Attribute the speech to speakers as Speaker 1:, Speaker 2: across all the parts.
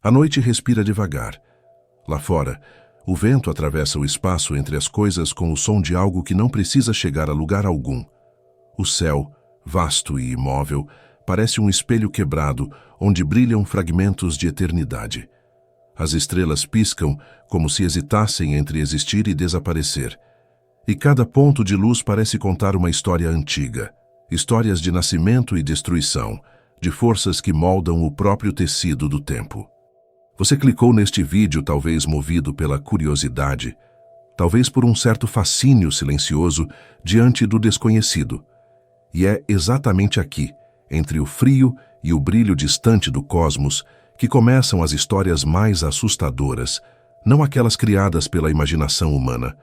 Speaker 1: A noite respira devagar. Lá fora, o vento atravessa o espaço entre as coisas com o som de algo que não precisa chegar a lugar algum. O céu, vasto e imóvel, parece um espelho quebrado onde brilham fragmentos de eternidade. As estrelas piscam como se hesitassem entre existir e desaparecer. E cada ponto de luz parece contar uma história antiga. Histórias de nascimento e destruição, de forças que moldam o próprio tecido do tempo. Você clicou neste vídeo talvez movido pela curiosidade, talvez por um certo fascínio silencioso diante do desconhecido. E é exatamente aqui, entre o frio e o brilho distante do cosmos, que começam as histórias mais assustadoras, não aquelas criadas pela imaginação humana,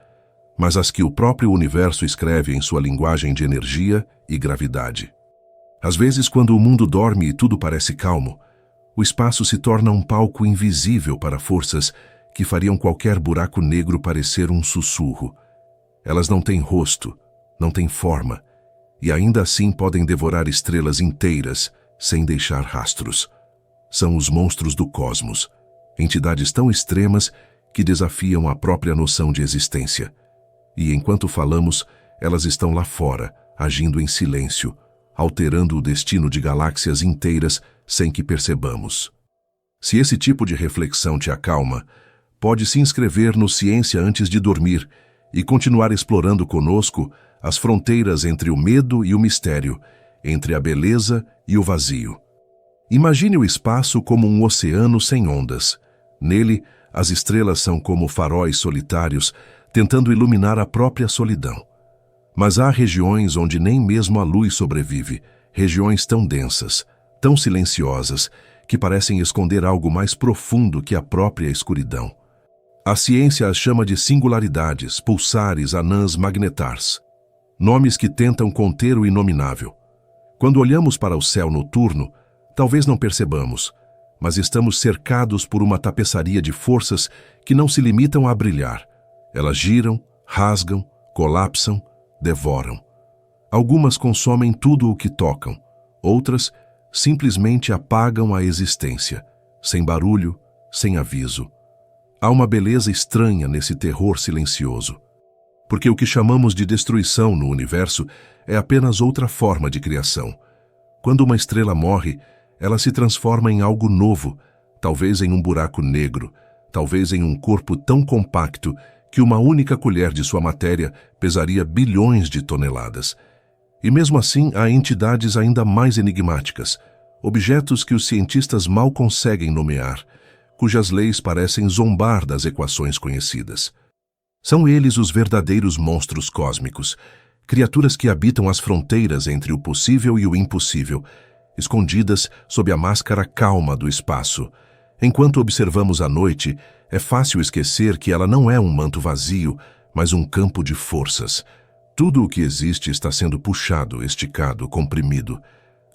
Speaker 1: mas as que o próprio universo escreve em sua linguagem de energia e gravidade. Às vezes, quando o mundo dorme e tudo parece calmo, o espaço se torna um palco invisível para forças que fariam qualquer buraco negro parecer um sussurro. Elas não têm rosto, não têm forma, e ainda assim podem devorar estrelas inteiras sem deixar rastros. São os monstros do cosmos, entidades tão extremas que desafiam a própria noção de existência. E enquanto falamos, elas estão lá fora, agindo em silêncio, alterando o destino de galáxias inteiras sem que percebamos. Se esse tipo de reflexão te acalma, pode se inscrever no Ciência antes de dormir e continuar explorando conosco as fronteiras entre o medo e o mistério, entre a beleza e o vazio. Imagine o espaço como um oceano sem ondas. Nele, as estrelas são como faróis solitários, tentando iluminar a própria solidão. Mas há regiões onde nem mesmo a luz sobrevive, regiões tão densas, tão silenciosas, que parecem esconder algo mais profundo que a própria escuridão. A ciência as chama de singularidades, pulsares, anãs magnetars, nomes que tentam conter o inominável. Quando olhamos para o céu noturno, talvez não percebamos, mas estamos cercados por uma tapeçaria de forças que não se limitam a brilhar. Elas giram, rasgam, colapsam, devoram. Algumas consomem tudo o que tocam, outras simplesmente apagam a existência, sem barulho, sem aviso. Há uma beleza estranha nesse terror silencioso, porque o que chamamos de destruição no universo é apenas outra forma de criação. Quando uma estrela morre, ela se transforma em algo novo, talvez em um buraco negro, talvez em um corpo tão compacto que uma única colher de sua matéria pesaria bilhões de toneladas. E mesmo assim há entidades ainda mais enigmáticas, objetos que os cientistas mal conseguem nomear, cujas leis parecem zombar das equações conhecidas. São eles os verdadeiros monstros cósmicos, criaturas que habitam as fronteiras entre o possível e o impossível, escondidas sob a máscara calma do espaço. Enquanto observamos a noite, é fácil esquecer que ela não é um manto vazio, mas um campo de forças. Tudo o que existe está sendo puxado, esticado, comprimido.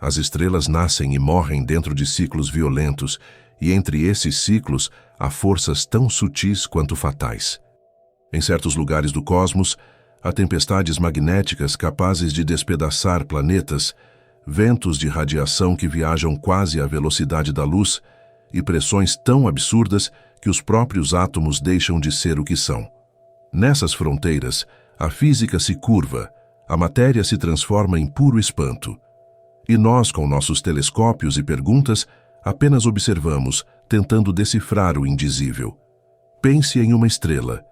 Speaker 1: As estrelas nascem e morrem dentro de ciclos violentos, e entre esses ciclos há forças tão sutis quanto fatais. Em certos lugares do cosmos, há tempestades magnéticas capazes de despedaçar planetas, ventos de radiação que viajam quase à velocidade da luz e pressões tão absurdas que os próprios átomos deixam de ser o que são. Nessas fronteiras, a física se curva, a matéria se transforma em puro espanto. E nós, com nossos telescópios e perguntas, apenas observamos, tentando decifrar o indizível. Pense em uma estrela,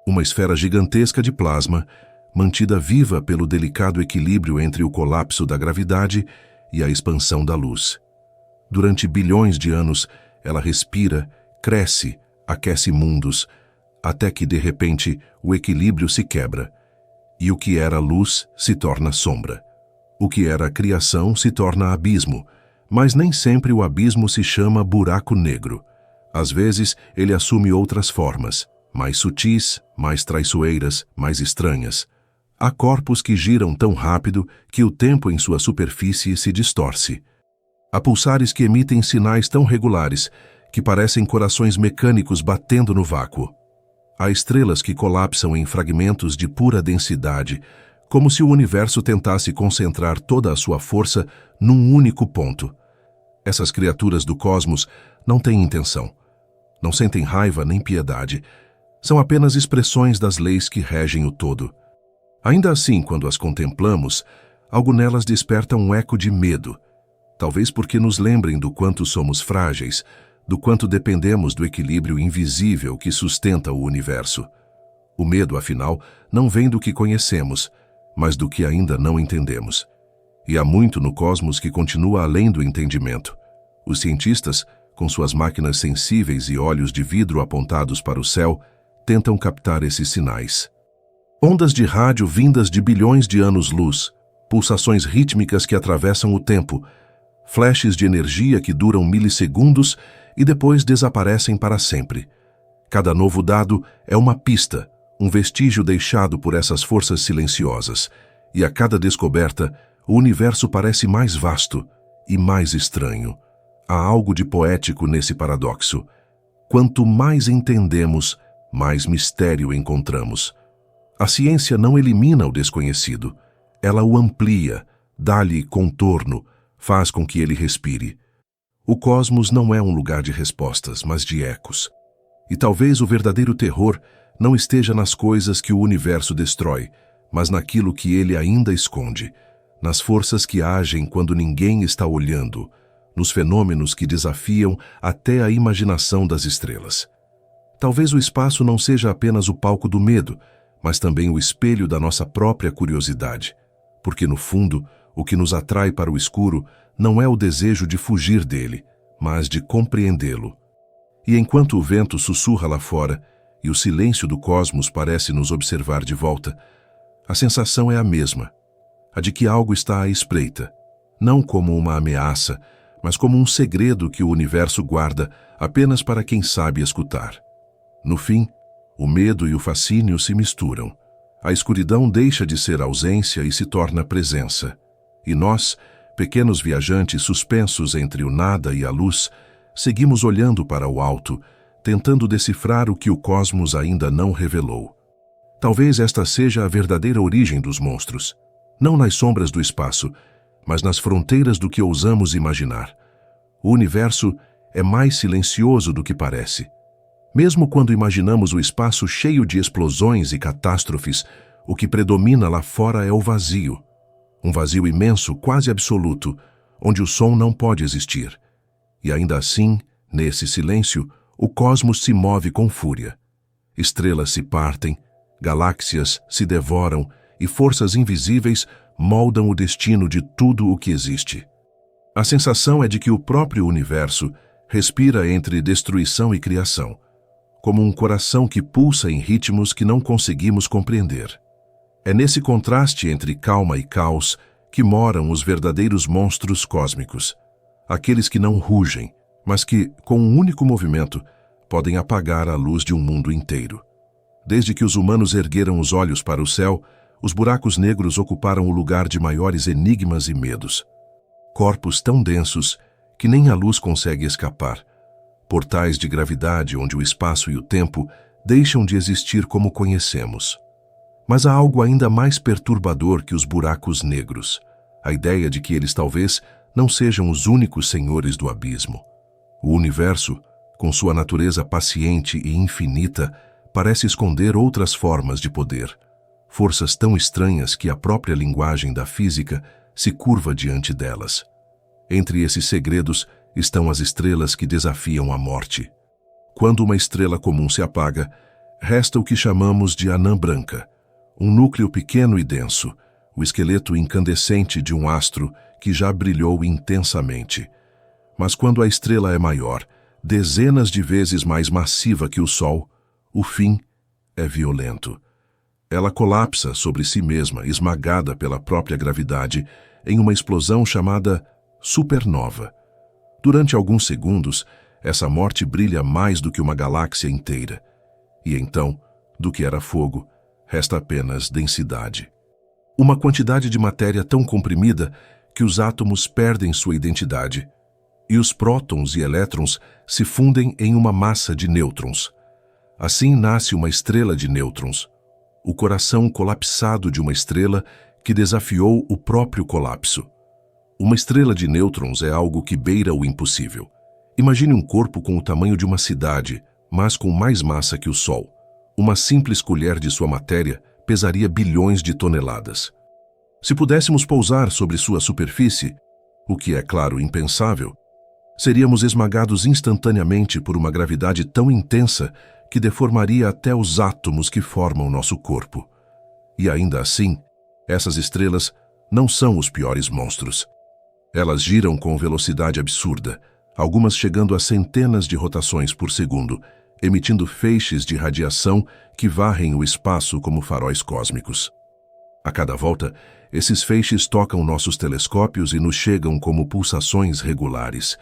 Speaker 1: uma esfera gigantesca de plasma, mantida viva pelo delicado equilíbrio entre o colapso da gravidade e a expansão da luz. Durante bilhões de anos, ela respira, cresce, aquece mundos, até que, de repente, o equilíbrio se quebra, e o que era luz se torna sombra. O que era criação se torna abismo, mas nem sempre o abismo se chama buraco negro. Às vezes, ele assume outras formas, mais sutis, mais traiçoeiras, mais estranhas. Há corpos que giram tão rápido que o tempo em sua superfície se distorce. Há pulsares que emitem sinais tão regulares que parecem corações mecânicos batendo no vácuo. Há estrelas que colapsam em fragmentos de pura densidade, como se o universo tentasse concentrar toda a sua força num único ponto. Essas criaturas do cosmos não têm intenção, não sentem raiva nem piedade, são apenas expressões das leis que regem o todo. Ainda assim, quando as contemplamos, algo nelas desperta um eco de medo, talvez porque nos lembrem do quanto somos frágeis, do quanto dependemos do equilíbrio invisível que sustenta o universo. O medo, afinal, não vem do que conhecemos, mas do que ainda não entendemos. E há muito no cosmos que continua além do entendimento. Os cientistas, com suas máquinas sensíveis e olhos de vidro apontados para o céu, tentam captar esses sinais. Ondas de rádio vindas de bilhões de anos-luz, pulsações rítmicas que atravessam o tempo, flashes de energia que duram milissegundos e depois desaparecem para sempre. Cada novo dado é uma pista, um vestígio deixado por essas forças silenciosas, e a cada descoberta, o universo parece mais vasto e mais estranho. Há algo de poético nesse paradoxo. Quanto mais entendemos, mais mistério encontramos. A ciência não elimina o desconhecido, ela o amplia, dá-lhe contorno, faz com que ele respire. O cosmos não é um lugar de respostas, mas de ecos. E talvez o verdadeiro terror não esteja nas coisas que o universo destrói, mas naquilo que ele ainda esconde, nas forças que agem quando ninguém está olhando, nos fenômenos que desafiam até a imaginação das estrelas. Talvez o espaço não seja apenas o palco do medo, mas também o espelho da nossa própria curiosidade, porque no fundo, o que nos atrai para o escuro não é o desejo de fugir dele, mas de compreendê-lo. E enquanto o vento sussurra lá fora e o silêncio do cosmos parece nos observar de volta, a sensação é a mesma, a de que algo está à espreita, não como uma ameaça, mas como um segredo que o universo guarda apenas para quem sabe escutar. No fim, o medo e o fascínio se misturam. A escuridão deixa de ser ausência e se torna presença. E nós, pequenos viajantes suspensos entre o nada e a luz, seguimos olhando para o alto, tentando decifrar o que o cosmos ainda não revelou. Talvez esta seja a verdadeira origem dos monstros, não nas sombras do espaço, mas nas fronteiras do que ousamos imaginar. O universo é mais silencioso do que parece. Mesmo quando imaginamos o espaço cheio de explosões e catástrofes, o que predomina lá fora é o vazio. Um vazio imenso, quase absoluto, onde o som não pode existir. E ainda assim, nesse silêncio, o cosmos se move com fúria. Estrelas se partem, galáxias se devoram e forças invisíveis moldam o destino de tudo o que existe. A sensação é de que o próprio universo respira entre destruição e criação, como um coração que pulsa em ritmos que não conseguimos compreender. É nesse contraste entre calma e caos que moram os verdadeiros monstros cósmicos, aqueles que não rugem, mas que, com um único movimento, podem apagar a luz de um mundo inteiro. Desde que os humanos ergueram os olhos para o céu, os buracos negros ocuparam o lugar de maiores enigmas e medos. Corpos tão densos que nem a luz consegue escapar, portais de gravidade onde o espaço e o tempo deixam de existir como conhecemos. Mas há algo ainda mais perturbador que os buracos negros, a ideia de que eles talvez não sejam os únicos senhores do abismo. O universo, com sua natureza paciente e infinita, parece esconder outras formas de poder, forças tão estranhas que a própria linguagem da física se curva diante delas. Entre esses segredos estão as estrelas que desafiam a morte. Quando uma estrela comum se apaga, resta o que chamamos de anã branca, um núcleo pequeno e denso, o esqueleto incandescente de um astro que já brilhou intensamente. Mas quando a estrela é maior, dezenas de vezes mais massiva que o Sol, o fim é violento. Ela colapsa sobre si mesma, esmagada pela própria gravidade, em uma explosão chamada supernova. Durante alguns segundos, essa morte brilha mais do que uma galáxia inteira. E então, do que era fogo, resta apenas densidade. Uma quantidade de matéria tão comprimida que os átomos perdem sua identidade, e os prótons e elétrons se fundem em uma massa de nêutrons. Assim nasce uma estrela de nêutrons, o coração colapsado de uma estrela que desafiou o próprio colapso. Uma estrela de nêutrons é algo que beira o impossível. Imagine um corpo com o tamanho de uma cidade, mas com mais massa que o Sol. Uma simples colher de sua matéria pesaria bilhões de toneladas. Se pudéssemos pousar sobre sua superfície, o que é, claro, impensável, seríamos esmagados instantaneamente por uma gravidade tão intensa que deformaria até os átomos que formam nosso corpo. E ainda assim, essas estrelas não são os piores monstros. Elas giram com velocidade absurda, algumas chegando a centenas de rotações por segundo, emitindo feixes de radiação que varrem o espaço como faróis cósmicos. A cada volta, esses feixes tocam nossos telescópios e nos chegam como pulsações regulares,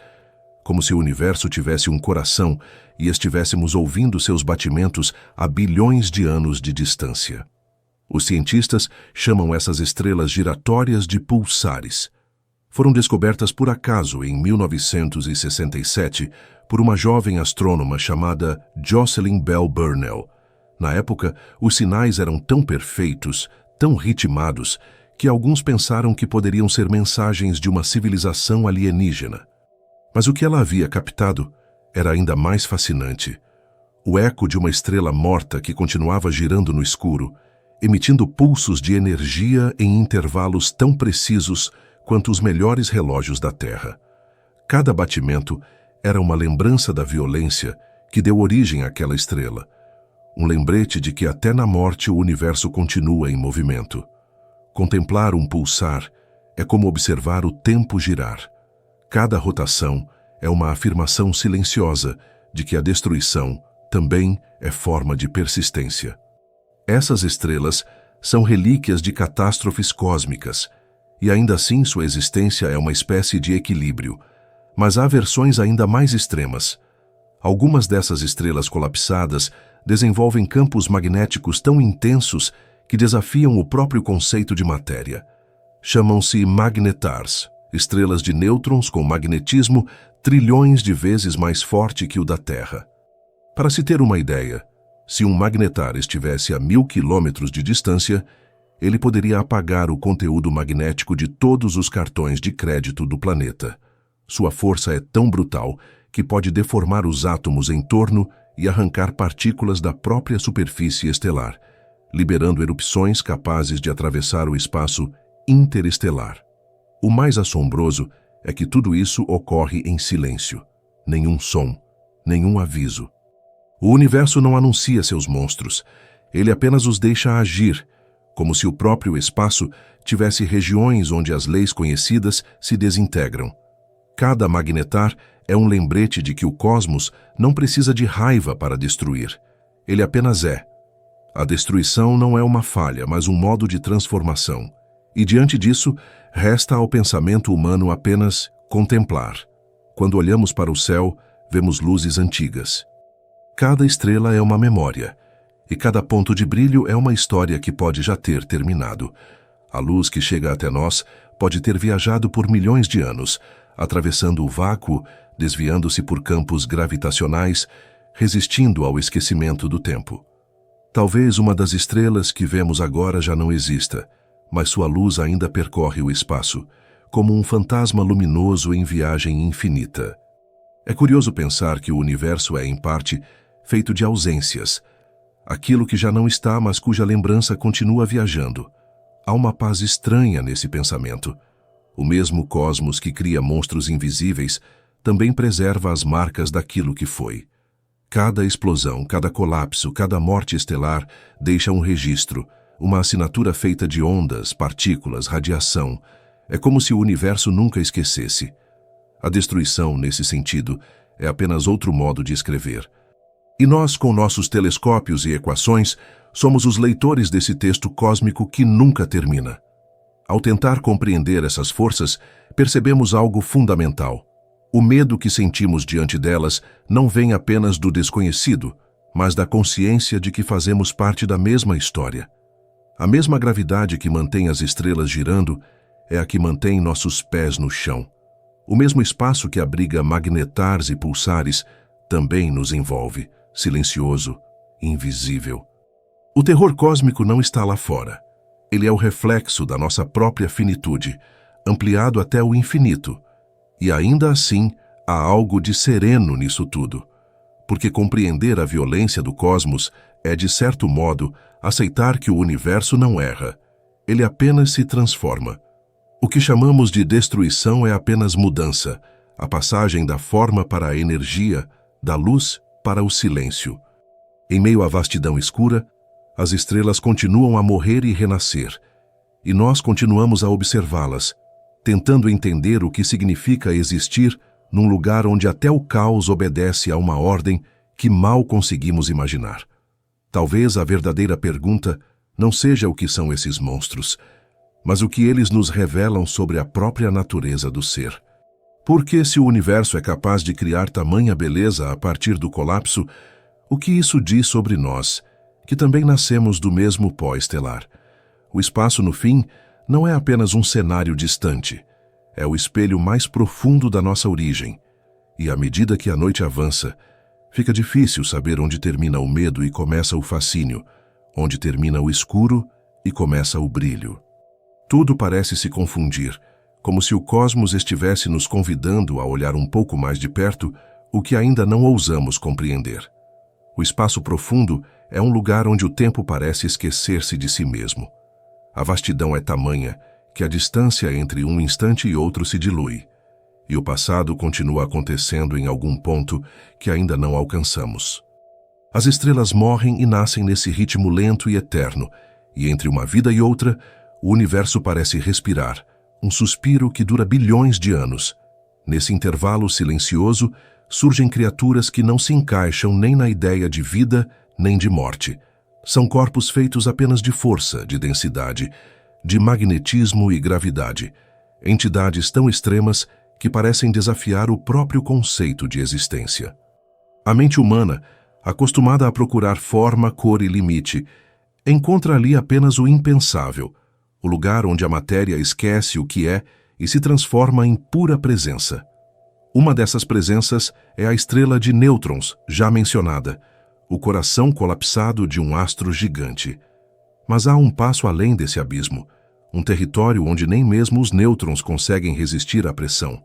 Speaker 1: como se o universo tivesse um coração e estivéssemos ouvindo seus batimentos a bilhões de anos de distância. Os cientistas chamam essas estrelas giratórias de pulsares. Foram descobertas por acaso em 1967 por uma jovem astrônoma chamada Jocelyn Bell Burnell. Na época, os sinais eram tão perfeitos, tão ritmados, que alguns pensaram que poderiam ser mensagens de uma civilização alienígena. Mas o que ela havia captado era ainda mais fascinante. O eco de uma estrela morta que continuava girando no escuro, emitindo pulsos de energia em intervalos tão precisos quanto os melhores relógios da Terra. Cada batimento era uma lembrança da violência que deu origem àquela estrela, um lembrete de que até na morte o universo continua em movimento. Contemplar um pulsar é como observar o tempo girar. Cada rotação é uma afirmação silenciosa de que a destruição também é forma de persistência. Essas estrelas são relíquias de catástrofes cósmicas, e ainda assim sua existência é uma espécie de equilíbrio. Mas há versões ainda mais extremas. Algumas dessas estrelas colapsadas desenvolvem campos magnéticos tão intensos que desafiam o próprio conceito de matéria. Chamam-se magnetars, estrelas de nêutrons com magnetismo trilhões de vezes mais forte que o da Terra. Para se ter uma ideia, se um magnetar estivesse a 1000 quilômetros de distância, ele poderia apagar o conteúdo magnético de todos os cartões de crédito do planeta. Sua força é tão brutal que pode deformar os átomos em torno e arrancar partículas da própria superfície estelar, liberando erupções capazes de atravessar o espaço interestelar. O mais assombroso é que tudo isso ocorre em silêncio. Nenhum som, nenhum aviso. O universo não anuncia seus monstros, ele apenas os deixa agir, como se o próprio espaço tivesse regiões onde as leis conhecidas se desintegram. Cada magnetar é um lembrete de que o cosmos não precisa de raiva para destruir. Ele apenas é. A destruição não é uma falha, mas um modo de transformação. E diante disso, resta ao pensamento humano apenas contemplar. Quando olhamos para o céu, vemos luzes antigas. Cada estrela é uma memória, e cada ponto de brilho é uma história que pode já ter terminado. A luz que chega até nós pode ter viajado por milhões de anos, atravessando o vácuo, desviando-se por campos gravitacionais, resistindo ao esquecimento do tempo. Talvez uma das estrelas que vemos agora já não exista, mas sua luz ainda percorre o espaço, como um fantasma luminoso em viagem infinita. É curioso pensar que o universo é, em parte, feito de ausências, aquilo que já não está, mas cuja lembrança continua viajando. Há uma paz estranha nesse pensamento. O mesmo cosmos que cria monstros invisíveis também preserva as marcas daquilo que foi. Cada explosão, cada colapso, cada morte estelar deixa um registro, uma assinatura feita de ondas, partículas, radiação. É como se o universo nunca esquecesse. A destruição, nesse sentido, é apenas outro modo de escrever. E nós, com nossos telescópios e equações, somos os leitores desse texto cósmico que nunca termina. Ao tentar compreender essas forças, percebemos algo fundamental. O medo que sentimos diante delas não vem apenas do desconhecido, mas da consciência de que fazemos parte da mesma história. A mesma gravidade que mantém as estrelas girando é a que mantém nossos pés no chão. O mesmo espaço que abriga magnetars e pulsares também nos envolve, silencioso, invisível. O terror cósmico não está lá fora. Ele é o reflexo da nossa própria finitude, ampliado até o infinito. E ainda assim, há algo de sereno nisso tudo, porque compreender a violência do cosmos é, de certo modo, aceitar que o universo não erra, ele apenas se transforma. O que chamamos de destruição é apenas mudança, a passagem da forma para a energia, da luz para o silêncio. Em meio à vastidão escura, as estrelas continuam a morrer e renascer, e nós continuamos a observá-las, tentando entender o que significa existir num lugar onde até o caos obedece a uma ordem que mal conseguimos imaginar. Talvez a verdadeira pergunta não seja o que são esses monstros, mas o que eles nos revelam sobre a própria natureza do ser. Porque se o universo é capaz de criar tamanha beleza a partir do colapso, o que isso diz sobre nós, que também nascemos do mesmo pó estelar? O espaço, no fim, não é apenas um cenário distante, é o espelho mais profundo da nossa origem. E à medida que a noite avança, fica difícil saber onde termina o medo e começa o fascínio, onde termina o escuro e começa o brilho. Tudo parece se confundir, como se o cosmos estivesse nos convidando a olhar um pouco mais de perto o que ainda não ousamos compreender. O espaço profundo é um lugar onde o tempo parece esquecer-se de si mesmo. A vastidão é tamanha que a distância entre um instante e outro se dilui, e o passado continua acontecendo em algum ponto que ainda não alcançamos. As estrelas morrem e nascem nesse ritmo lento e eterno, e entre uma vida e outra, o universo parece respirar, um suspiro que dura bilhões de anos. Nesse intervalo silencioso, surgem criaturas que não se encaixam nem na ideia de vida nem de morte. São corpos feitos apenas de força, de densidade, de magnetismo e gravidade, entidades tão extremas que parecem desafiar o próprio conceito de existência. A mente humana, acostumada a procurar forma, cor e limite, encontra ali apenas o impensável, o lugar onde a matéria esquece o que é e se transforma em pura presença. Uma dessas presenças é a estrela de nêutrons, já mencionada, o coração colapsado de um astro gigante. Mas há um passo além desse abismo, um território onde nem mesmo os nêutrons conseguem resistir à pressão.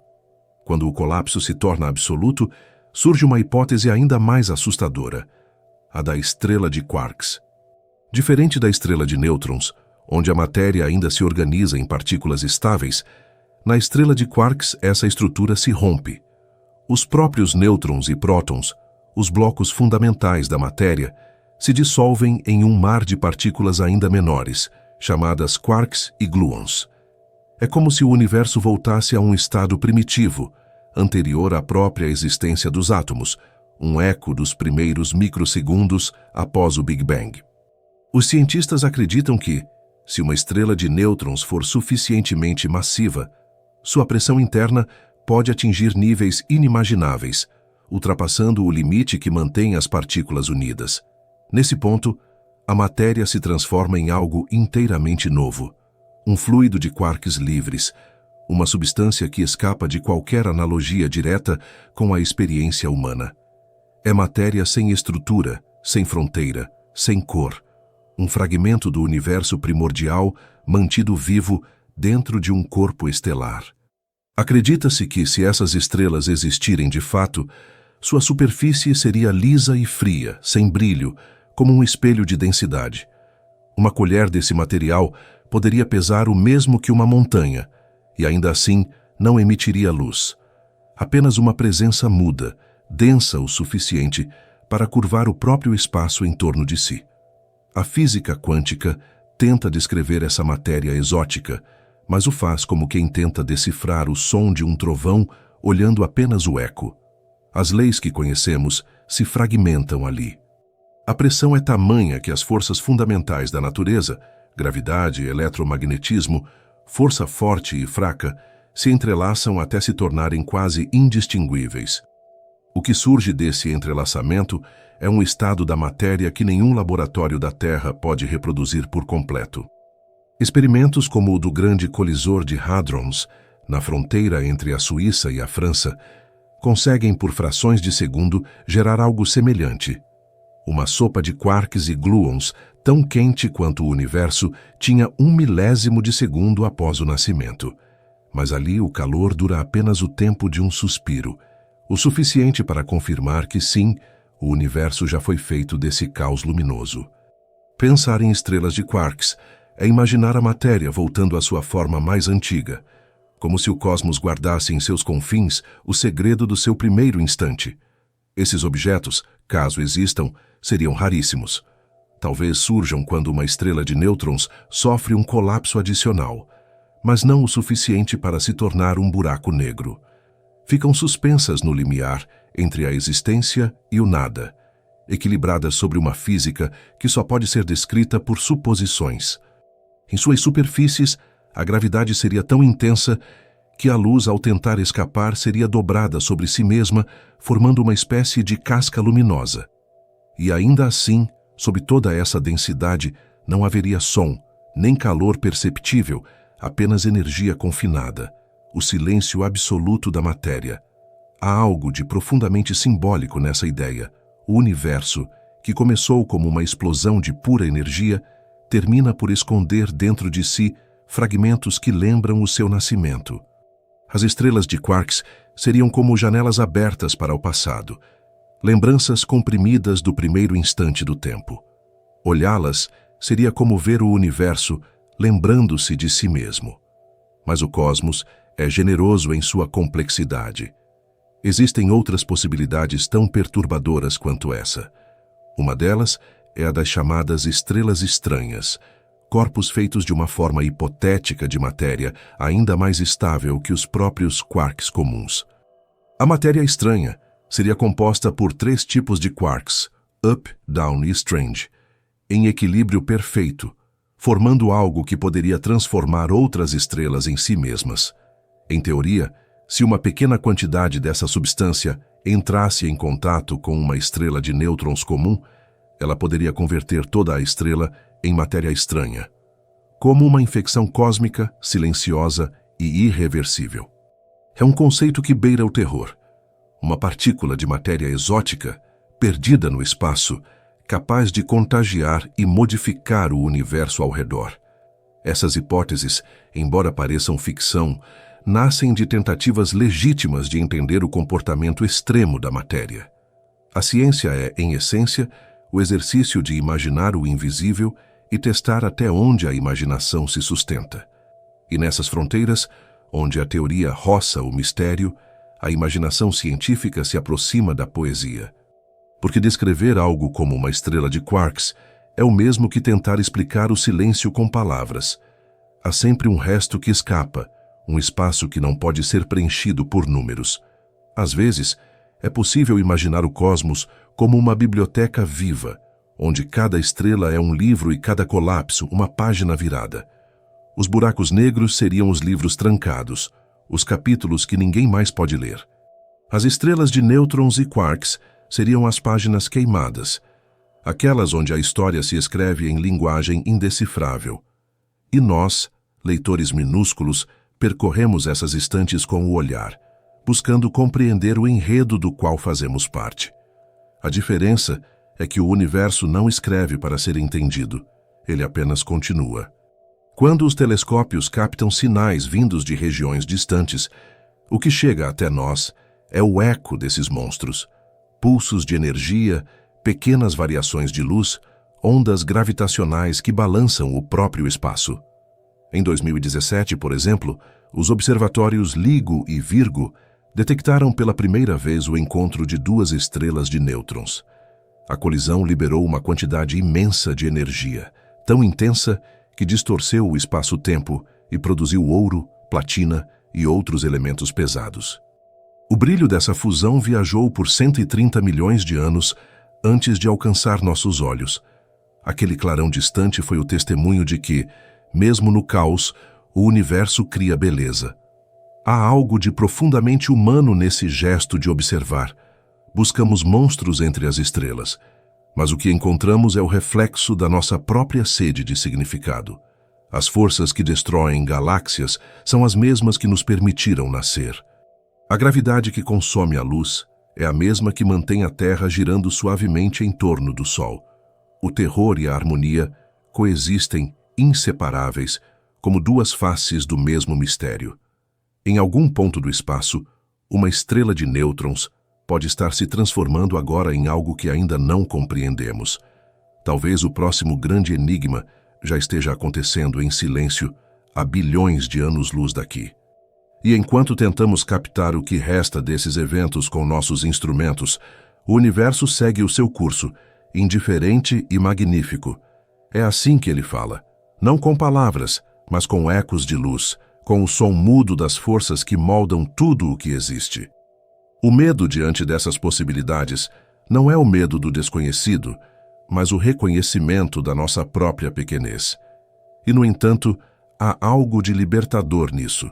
Speaker 1: Quando o colapso se torna absoluto, surge uma hipótese ainda mais assustadora, a da estrela de quarks. Diferente da estrela de nêutrons, onde a matéria ainda se organiza em partículas estáveis, na estrela de quarks essa estrutura se rompe. Os próprios nêutrons e prótons, os blocos fundamentais da matéria, se dissolvem em um mar de partículas ainda menores, chamadas quarks e gluons. É como se o universo voltasse a um estado primitivo, anterior à própria existência dos átomos, um eco dos primeiros microsegundos após o Big Bang. Os cientistas acreditam que, se uma estrela de nêutrons for suficientemente massiva, sua pressão interna pode atingir níveis inimagináveis, ultrapassando o limite que mantém as partículas unidas. Nesse ponto, a matéria se transforma em algo inteiramente novo, um fluido de quarks livres, uma substância que escapa de qualquer analogia direta com a experiência humana. É matéria sem estrutura, sem fronteira, sem cor, um fragmento do universo primordial mantido vivo dentro de um corpo estelar. Acredita-se que, se essas estrelas existirem de fato, sua superfície seria lisa e fria, sem brilho, como um espelho de densidade. Uma colher desse material poderia pesar o mesmo que uma montanha, e ainda assim não emitiria luz. Apenas uma presença muda, densa o suficiente para curvar o próprio espaço em torno de si. A física quântica tenta descrever essa matéria exótica, mas o faz como quem tenta decifrar o som de um trovão olhando apenas o eco. As leis que conhecemos se fragmentam ali. A pressão é tamanha que as forças fundamentais da natureza, gravidade, eletromagnetismo, força forte e fraca, se entrelaçam até se tornarem quase indistinguíveis. O que surge desse entrelaçamento é um estado da matéria que nenhum laboratório da Terra pode reproduzir por completo. Experimentos como o do grande colisor de Hadrons, na fronteira entre a Suíça e a França, conseguem por frações de segundo gerar algo semelhante. Uma sopa de quarks e gluons, tão quente quanto o universo, tinha 1 milésimo de segundo após o nascimento. mas ali o calor dura apenas o tempo de um suspiro, o suficiente para confirmar que sim, o universo já foi feito desse caos luminoso. Pensar em estrelas de quarks é imaginar a matéria voltando à sua forma mais antiga, como se o cosmos guardasse em seus confins o segredo do seu primeiro instante. Esses objetos, caso existam, seriam raríssimos. Talvez surjam quando uma estrela de nêutrons sofre um colapso adicional, mas não o suficiente para se tornar um buraco negro. Ficam suspensas no limiar entre a existência e o nada, equilibradas sobre uma física que só pode ser descrita por suposições. Em suas superfícies, a gravidade seria tão intensa que a luz, ao tentar escapar, seria dobrada sobre si mesma, formando uma espécie de casca luminosa. E ainda assim, sob toda essa densidade, não haveria som, nem calor perceptível, apenas energia confinada, o silêncio absoluto da matéria. Há algo de profundamente simbólico nessa ideia. O universo, que começou como uma explosão de pura energia, termina por esconder dentro de si fragmentos que lembram o seu nascimento. As estrelas de quarks seriam como janelas abertas para o passado, lembranças comprimidas do primeiro instante do tempo. Olhá-las seria como ver o universo lembrando-se de si mesmo. Mas o cosmos é generoso em sua complexidade. Existem outras possibilidades tão perturbadoras quanto essa. Uma delas é a das chamadas estrelas estranhas, corpos feitos de uma forma hipotética de matéria ainda mais estável que os próprios quarks comuns. A matéria estranha seria composta por 3 tipos de quarks, up, down e strange, em equilíbrio perfeito, formando algo que poderia transformar outras estrelas em si mesmas. Em teoria, se uma pequena quantidade dessa substância entrasse em contato com uma estrela de nêutrons comum, ela poderia converter toda a estrela em matéria estranha, como uma infecção cósmica, silenciosa e irreversível. É um conceito que beira o terror. Uma partícula de matéria exótica, perdida no espaço, capaz de contagiar e modificar o universo ao redor. Essas hipóteses, embora pareçam ficção, nascem de tentativas legítimas de entender o comportamento extremo da matéria. A ciência é, em essência, o exercício de imaginar o invisível e testar até onde a imaginação se sustenta. E nessas fronteiras, onde a teoria roça o mistério, a imaginação científica se aproxima da poesia. Porque descrever algo como uma estrela de quarks é o mesmo que tentar explicar o silêncio com palavras. Há sempre um resto que escapa, um espaço que não pode ser preenchido por números. Às vezes, é possível imaginar o cosmos como uma biblioteca viva, onde cada estrela é um livro e cada colapso uma página virada. Os buracos negros seriam os livros trancados, os capítulos que ninguém mais pode ler. As estrelas de nêutrons e quarks seriam as páginas queimadas, aquelas onde a história se escreve em linguagem indecifrável. E nós, leitores minúsculos, percorremos essas estantes com o olhar, buscando compreender o enredo do qual fazemos parte. A diferença é que o universo não escreve para ser entendido, ele apenas continua. Quando os telescópios captam sinais vindos de regiões distantes, o que chega até nós é o eco desses monstros, pulsos de energia, pequenas variações de luz, ondas gravitacionais que balançam o próprio espaço. Em 2017, por exemplo, os observatórios LIGO e Virgo detectaram pela primeira vez o encontro de 2 estrelas de nêutrons. A colisão liberou uma quantidade imensa de energia, tão intensa que distorceu o espaço-tempo e produziu ouro, platina e outros elementos pesados. O brilho dessa fusão viajou por 130 milhões de anos antes de alcançar nossos olhos. Aquele clarão distante foi o testemunho de que, mesmo no caos, o universo cria beleza. Há algo de profundamente humano nesse gesto de observar. Buscamos monstros entre as estrelas, mas o que encontramos é o reflexo da nossa própria sede de significado. As forças que destroem galáxias são as mesmas que nos permitiram nascer. A gravidade que consome a luz é a mesma que mantém a Terra girando suavemente em torno do Sol. O terror e a harmonia coexistem inseparáveis como 2 faces do mesmo mistério. Em algum ponto do espaço, uma estrela de nêutrons pode estar se transformando agora em algo que ainda não compreendemos. Talvez o próximo grande enigma já esteja acontecendo em silêncio há bilhões de anos-luz daqui. E enquanto tentamos captar o que resta desses eventos com nossos instrumentos, o universo segue o seu curso, indiferente e magnífico. É assim que ele fala, não com palavras, mas com ecos de luz, com o som mudo das forças que moldam tudo o que existe. O medo diante dessas possibilidades não é o medo do desconhecido, mas o reconhecimento da nossa própria pequenez. E, no entanto, há algo de libertador nisso.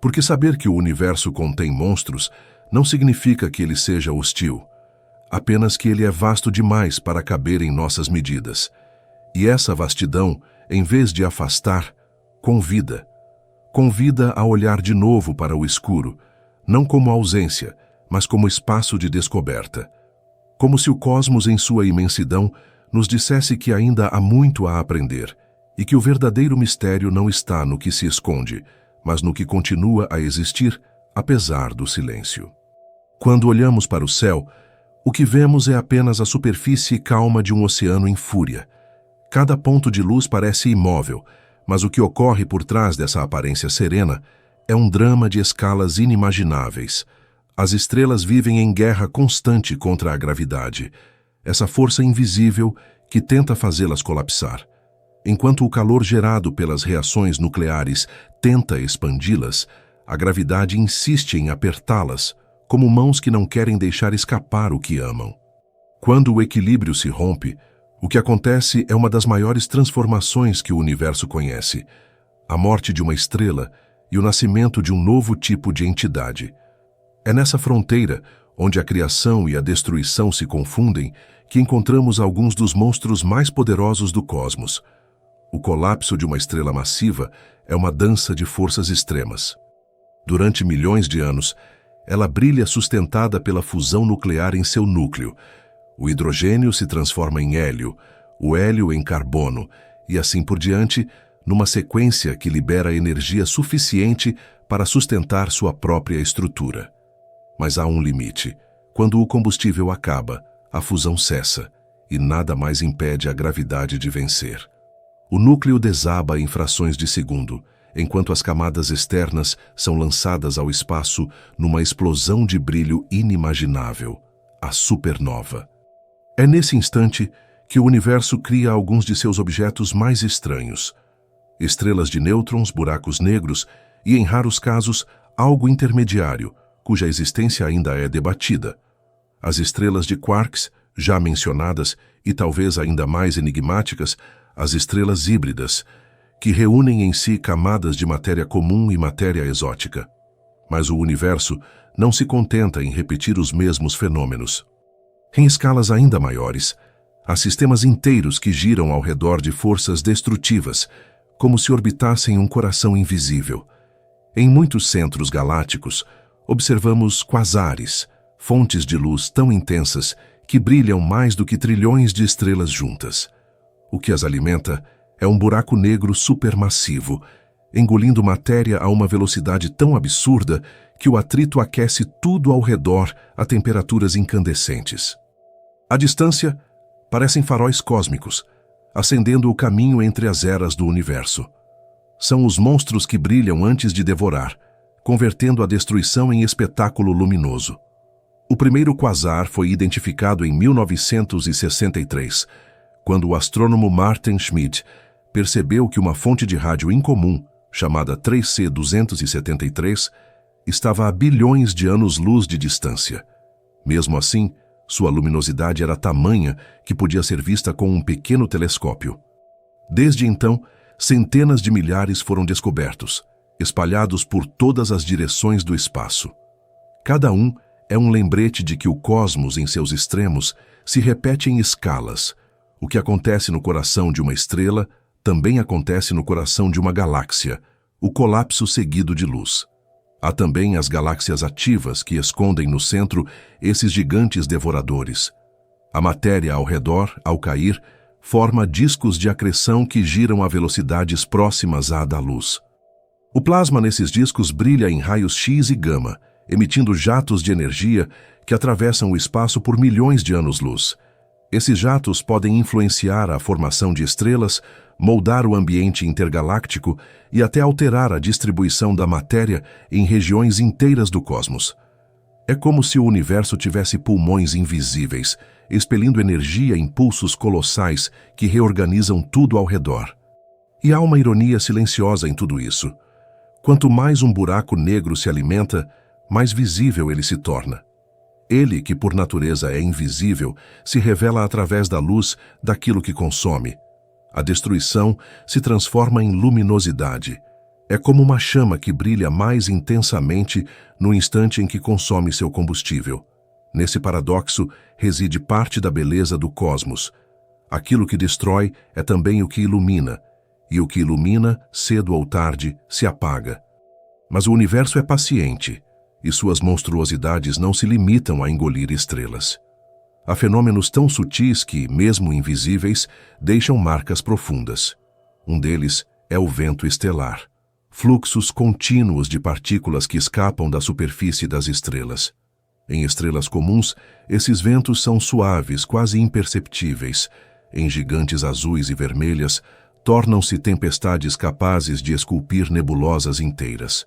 Speaker 1: Porque saber que o universo contém monstros não significa que ele seja hostil, apenas que ele é vasto demais para caber em nossas medidas. E essa vastidão, em vez de afastar, convida. Convida a olhar de novo para o escuro, não como ausência, mas como espaço de descoberta. Como se o cosmos em sua imensidão nos dissesse que ainda há muito a aprender e que o verdadeiro mistério não está no que se esconde, mas no que continua a existir, apesar do silêncio. Quando olhamos para o céu, o que vemos é apenas a superfície calma de um oceano em fúria. Cada ponto de luz parece imóvel, mas o que ocorre por trás dessa aparência serena é um drama de escalas inimagináveis. As estrelas vivem em guerra constante contra a gravidade, essa força invisível que tenta fazê-las colapsar. Enquanto o calor gerado pelas reações nucleares tenta expandi-las, a gravidade insiste em apertá-las, como mãos que não querem deixar escapar o que amam. Quando o equilíbrio se rompe, o que acontece é uma das maiores transformações que o universo conhece: a morte de uma estrela e o nascimento de um novo tipo de entidade. É nessa fronteira, onde a criação e a destruição se confundem, que encontramos alguns dos monstros mais poderosos do cosmos. O colapso de uma estrela massiva é uma dança de forças extremas. Durante milhões de anos, ela brilha sustentada pela fusão nuclear em seu núcleo. O hidrogênio se transforma em hélio, o hélio em carbono, e assim por diante, numa sequência que libera energia suficiente para sustentar sua própria estrutura. Mas há um limite. Quando o combustível acaba, a fusão cessa, e nada mais impede a gravidade de vencer. O núcleo desaba em frações de segundo, enquanto as camadas externas são lançadas ao espaço numa explosão de brilho inimaginável, a supernova. É nesse instante que o universo cria alguns de seus objetos mais estranhos: estrelas de nêutrons, buracos negros e, em raros casos, algo intermediário, cuja existência ainda é debatida. As estrelas de quarks, já mencionadas, e talvez ainda mais enigmáticas, as estrelas híbridas, que reúnem em si camadas de matéria comum e matéria exótica. Mas o universo não se contenta em repetir os mesmos fenômenos. Em escalas ainda maiores, há sistemas inteiros que giram ao redor de forças destrutivas, como se orbitassem um coração invisível. Em muitos centros galácticos, observamos quasares, fontes de luz tão intensas que brilham mais do que trilhões de estrelas juntas. O que as alimenta é um buraco negro supermassivo, engolindo matéria a uma velocidade tão absurda que o atrito aquece tudo ao redor a temperaturas incandescentes. À distância, parecem faróis cósmicos, acendendo o caminho entre as eras do universo. São os monstros que brilham antes de devorar, convertendo a destruição em espetáculo luminoso. O primeiro quasar foi identificado em 1963, quando o astrônomo Martin Schmidt percebeu que uma fonte de rádio incomum, chamada 3C273, estava a bilhões de anos-luz de distância. Mesmo assim, sua luminosidade era tamanha que podia ser vista com um pequeno telescópio. Desde então, centenas de milhares foram descobertos, espalhados por todas as direções do espaço. Cada um é um lembrete de que o cosmos, em seus extremos, se repete em escalas. O que acontece no coração de uma estrela também acontece no coração de uma galáxia, o colapso seguido de luz. Há também as galáxias ativas que escondem no centro esses gigantes devoradores. A matéria ao redor, ao cair, forma discos de acreção que giram a velocidades próximas à da luz. O plasma nesses discos brilha em raios X e gama, emitindo jatos de energia que atravessam o espaço por milhões de anos-luz. Esses jatos podem influenciar a formação de estrelas, moldar o ambiente intergaláctico e até alterar a distribuição da matéria em regiões inteiras do cosmos. É como se o universo tivesse pulmões invisíveis, expelindo energia em pulsos colossais que reorganizam tudo ao redor. E há uma ironia silenciosa em tudo isso. Quanto mais um buraco negro se alimenta, mais visível ele se torna. Ele, que por natureza é invisível, se revela através da luz daquilo que consome. A destruição se transforma em luminosidade. É como uma chama que brilha mais intensamente no instante em que consome seu combustível. Nesse paradoxo reside parte da beleza do cosmos. Aquilo que destrói é também o que ilumina, e o que ilumina, cedo ou tarde, se apaga. Mas o universo é paciente, e suas monstruosidades não se limitam a engolir estrelas. Há fenômenos tão sutis que, mesmo invisíveis, deixam marcas profundas. Um deles é o vento estelar, fluxos contínuos de partículas que escapam da superfície das estrelas. Em estrelas comuns, esses ventos são suaves, quase imperceptíveis. Em gigantes azuis e vermelhas, tornam-se tempestades capazes de esculpir nebulosas inteiras.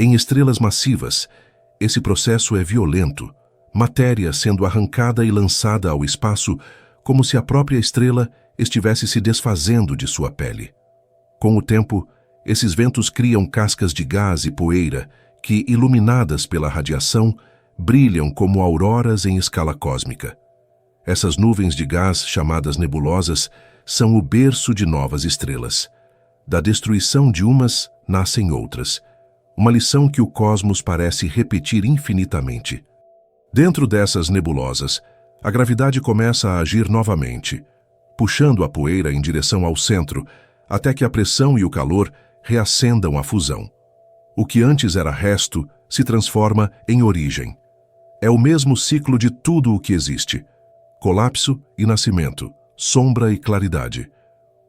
Speaker 1: Em estrelas massivas, esse processo é violento, matéria sendo arrancada e lançada ao espaço como se a própria estrela estivesse se desfazendo de sua pele. Com o tempo, esses ventos criam cascas de gás e poeira que, iluminadas pela radiação, brilham como auroras em escala cósmica. Essas nuvens de gás, chamadas nebulosas, são o berço de novas estrelas. Da destruição de umas, nascem outras. Uma lição que o cosmos parece repetir infinitamente. Dentro dessas nebulosas, a gravidade começa a agir novamente, puxando a poeira em direção ao centro, até que a pressão e o calor reacendam a fusão. O que antes era resto se transforma em origem. É o mesmo ciclo de tudo o que existe: colapso e nascimento, sombra e claridade.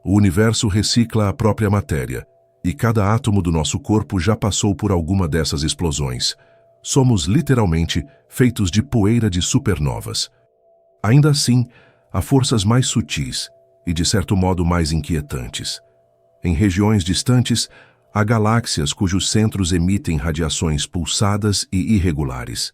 Speaker 1: O universo recicla a própria matéria, e cada átomo do nosso corpo já passou por alguma dessas explosões. Somos literalmente feitos de poeira de supernovas. Ainda assim, há forças mais sutis e, de certo modo, mais inquietantes. Em regiões distantes, há galáxias cujos centros emitem radiações pulsadas e irregulares.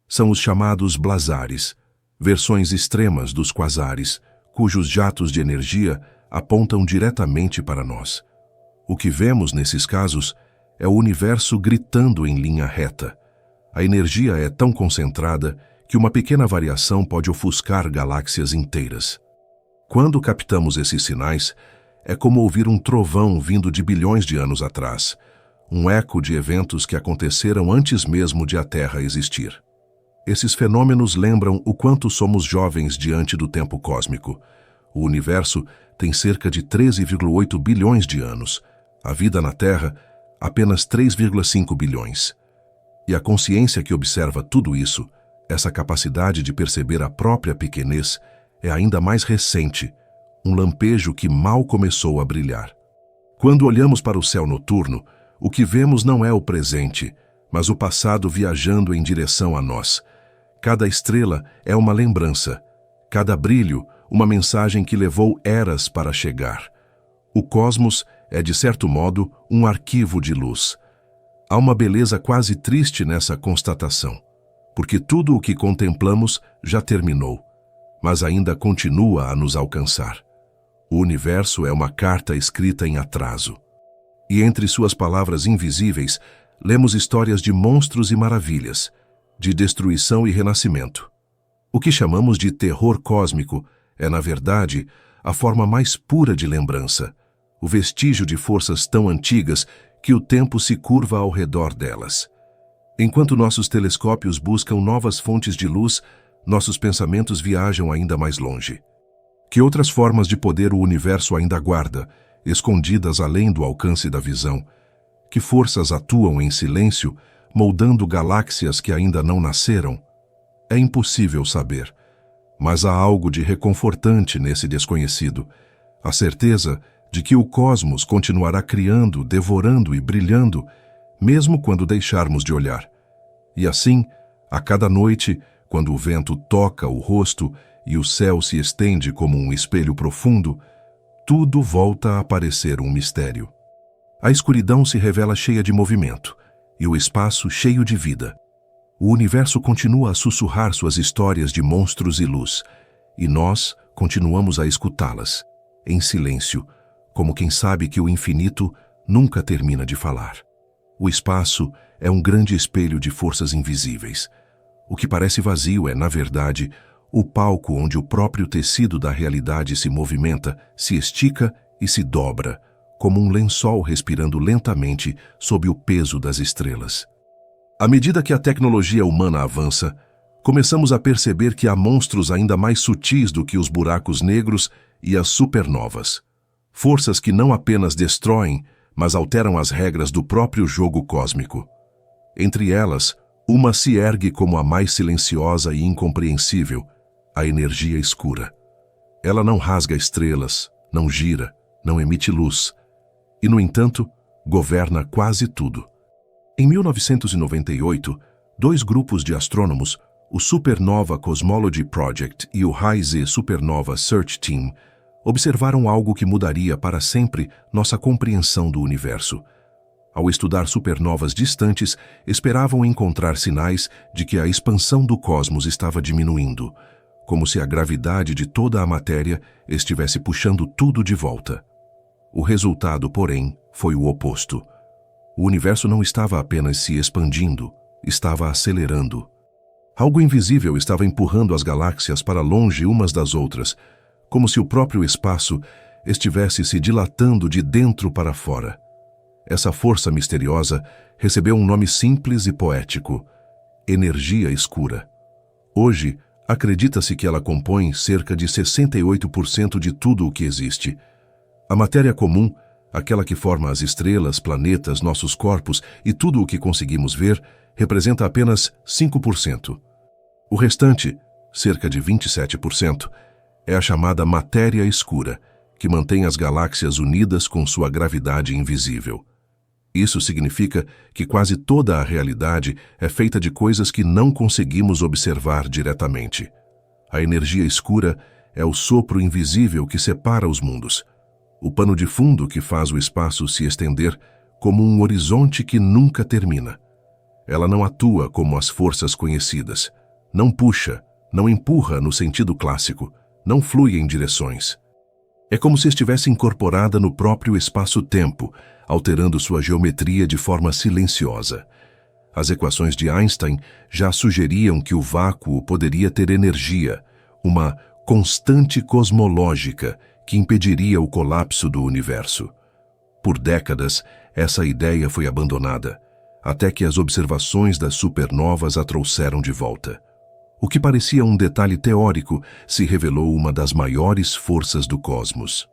Speaker 1: São os chamados blazares, versões extremas dos quasares, cujos jatos de energia apontam diretamente para nós. O que vemos nesses casos é o universo gritando em linha reta. A energia é tão concentrada que uma pequena variação pode ofuscar galáxias inteiras. Quando captamos esses sinais, é como ouvir um trovão vindo de bilhões de anos atrás, um eco de eventos que aconteceram antes mesmo de a Terra existir. Esses fenômenos lembram o quanto somos jovens diante do tempo cósmico. O universo tem cerca de 13,8 bilhões de anos. A vida na Terra, apenas 3,5 bilhões. E a consciência que observa tudo isso, essa capacidade de perceber a própria pequenez, é ainda mais recente, um lampejo que mal começou a brilhar. Quando olhamos para o céu noturno, o que vemos não é o presente, mas o passado viajando em direção a nós. Cada estrela é uma lembrança, cada brilho, uma mensagem que levou eras para chegar. O cosmos é, de certo modo, um arquivo de luz. Há uma beleza quase triste nessa constatação, porque tudo o que contemplamos já terminou, mas ainda continua a nos alcançar. O universo é uma carta escrita em atraso. E entre suas palavras invisíveis, lemos histórias de monstros e maravilhas, de destruição e renascimento. O que chamamos de terror cósmico é, na verdade, a forma mais pura de lembrança, o vestígio de forças tão antigas que o tempo se curva ao redor delas. Enquanto nossos telescópios buscam novas fontes de luz, nossos pensamentos viajam ainda mais longe. Que outras formas de poder o universo ainda guarda, escondidas além do alcance da visão? Que forças atuam em silêncio, moldando galáxias que ainda não nasceram? É impossível saber, mas há algo de reconfortante nesse desconhecido, a certeza de que o cosmos continuará criando, devorando e brilhando, mesmo quando deixarmos de olhar. E assim, a cada noite, quando o vento toca o rosto e o céu se estende como um espelho profundo, tudo volta a parecer um mistério. A escuridão se revela cheia de movimento, e o espaço cheio de vida. O universo continua a sussurrar suas histórias de monstros e luz, e nós continuamos a escutá-las, em silêncio, como quem sabe que o infinito nunca termina de falar. O espaço é um grande espelho de forças invisíveis. O que parece vazio é, na verdade, o palco onde o próprio tecido da realidade se movimenta, se estica e se dobra, como um lençol respirando lentamente sob o peso das estrelas. À medida que a tecnologia humana avança, começamos a perceber que há monstros ainda mais sutis do que os buracos negros e as supernovas. Forças que não apenas destroem, mas alteram as regras do próprio jogo cósmico. Entre elas, uma se ergue como a mais silenciosa e incompreensível, a energia escura. Ela não rasga estrelas, não gira, não emite luz, e, no entanto, governa quase tudo. Em 1998, dois grupos de astrônomos, o Supernova Cosmology Project e o High-Z Supernova Search Team, observaram algo que mudaria para sempre nossa compreensão do universo. Ao estudar supernovas distantes, esperavam encontrar sinais de que a expansão do cosmos estava diminuindo, como se a gravidade de toda a matéria estivesse puxando tudo de volta. O resultado, porém, foi o oposto. O universo não estava apenas se expandindo, estava acelerando. Algo invisível estava empurrando as galáxias para longe umas das outras, como se o próprio espaço estivesse se dilatando de dentro para fora. Essa força misteriosa recebeu um nome simples e poético: energia escura. Hoje, acredita-se que ela compõe cerca de 68% de tudo o que existe. A matéria comum, aquela que forma as estrelas, planetas, nossos corpos e tudo o que conseguimos ver, representa apenas 5%. O restante, cerca de 27%, é a chamada matéria escura, que mantém as galáxias unidas com sua gravidade invisível. Isso significa que quase toda a realidade é feita de coisas que não conseguimos observar diretamente. A energia escura é o sopro invisível que separa os mundos, o pano de fundo que faz o espaço se estender como um horizonte que nunca termina. Ela não atua como as forças conhecidas, não puxa, não empurra no sentido clássico, não flui em direções. É como se estivesse incorporada no próprio espaço-tempo, alterando sua geometria de forma silenciosa. As equações de Einstein já sugeriam que o vácuo poderia ter energia, uma constante cosmológica que impediria o colapso do universo. Por décadas, essa ideia foi abandonada, até que as observações das supernovas a trouxeram de volta. O que parecia um detalhe teórico se revelou uma das maiores forças do cosmos.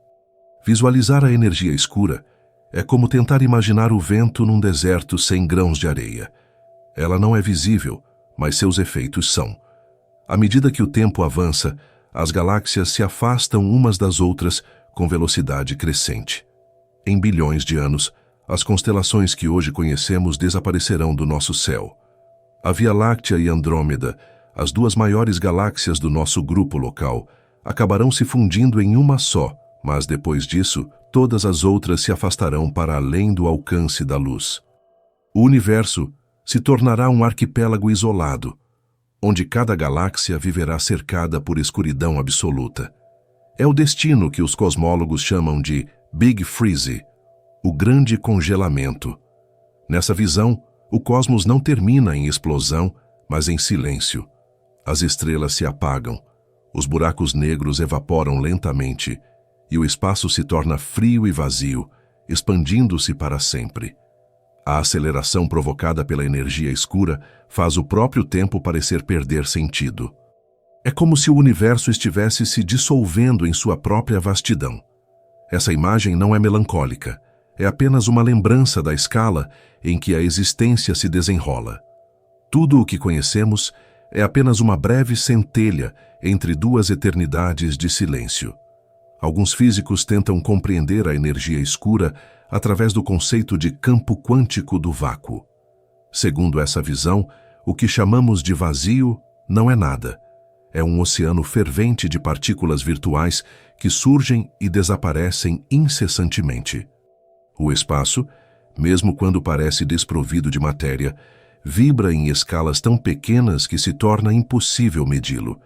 Speaker 1: Visualizar a energia escura é como tentar imaginar o vento num deserto sem grãos de areia. Ela não é visível, mas seus efeitos são. À medida que o tempo avança, as galáxias se afastam umas das outras com velocidade crescente. Em bilhões de anos, as constelações que hoje conhecemos desaparecerão do nosso céu. A Via Láctea e Andrômeda, as duas maiores galáxias do nosso grupo local, acabarão se fundindo em uma só, mas depois disso, todas as outras se afastarão para além do alcance da luz. O universo se tornará um arquipélago isolado, onde cada galáxia viverá cercada por escuridão absoluta. É o destino que os cosmólogos chamam de Big Freeze, o grande congelamento. Nessa visão, o cosmos não termina em explosão, mas em silêncio. As estrelas se apagam, os buracos negros evaporam lentamente, e o espaço se torna frio e vazio, expandindo-se para sempre. A aceleração provocada pela energia escura faz o próprio tempo parecer perder sentido. É como se o universo estivesse se dissolvendo em sua própria vastidão. Essa imagem não é melancólica, é apenas uma lembrança da escala em que a existência se desenrola. Tudo o que conhecemos é apenas uma breve centelha entre duas eternidades de silêncio. Alguns físicos tentam compreender a energia escura através do conceito de campo quântico do vácuo. Segundo essa visão, o que chamamos de vazio não é nada. É um oceano fervente de partículas virtuais que surgem e desaparecem incessantemente. O espaço, mesmo quando parece desprovido de matéria, vibra em escalas tão pequenas que se torna impossível medi-lo.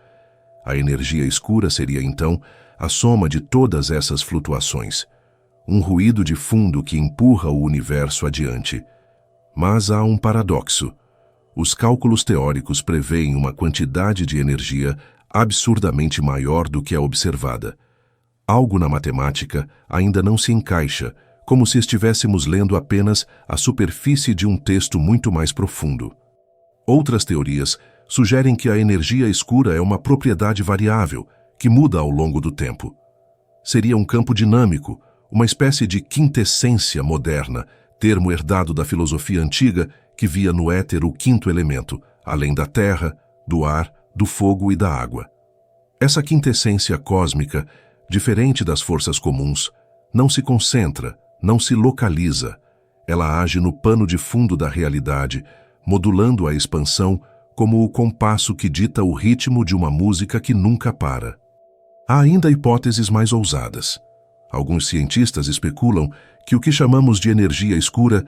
Speaker 1: A energia escura seria, então, a soma de todas essas flutuações, um ruído de fundo que empurra o universo adiante. Mas há um paradoxo. Os cálculos teóricos preveem uma quantidade de energia absurdamente maior do que a observada. Algo na matemática ainda não se encaixa, como se estivéssemos lendo apenas a superfície de um texto muito mais profundo. Outras teorias sugerem que a energia escura é uma propriedade variável, que muda ao longo do tempo. Seria um campo dinâmico, uma espécie de quintessência moderna, termo herdado da filosofia antiga que via no éter o quinto elemento, além da terra, do ar, do fogo e da água. Essa quintessência cósmica, diferente das forças comuns, não se concentra, não se localiza. Ela age no pano de fundo da realidade, modulando a expansão como o compasso que dita o ritmo de uma música que nunca para. Há ainda hipóteses mais ousadas. Alguns cientistas especulam que o que chamamos de energia escura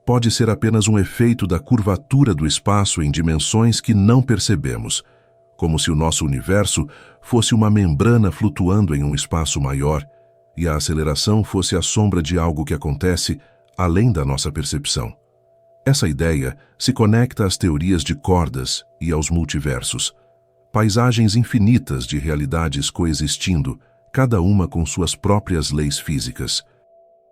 Speaker 1: pode ser apenas um efeito da curvatura do espaço em dimensões que não percebemos, como se o nosso universo fosse uma membrana flutuando em um espaço maior e a aceleração fosse a sombra de algo que acontece além da nossa percepção. Essa ideia se conecta às teorias de cordas e aos multiversos, paisagens infinitas de realidades coexistindo, cada uma com suas próprias leis físicas.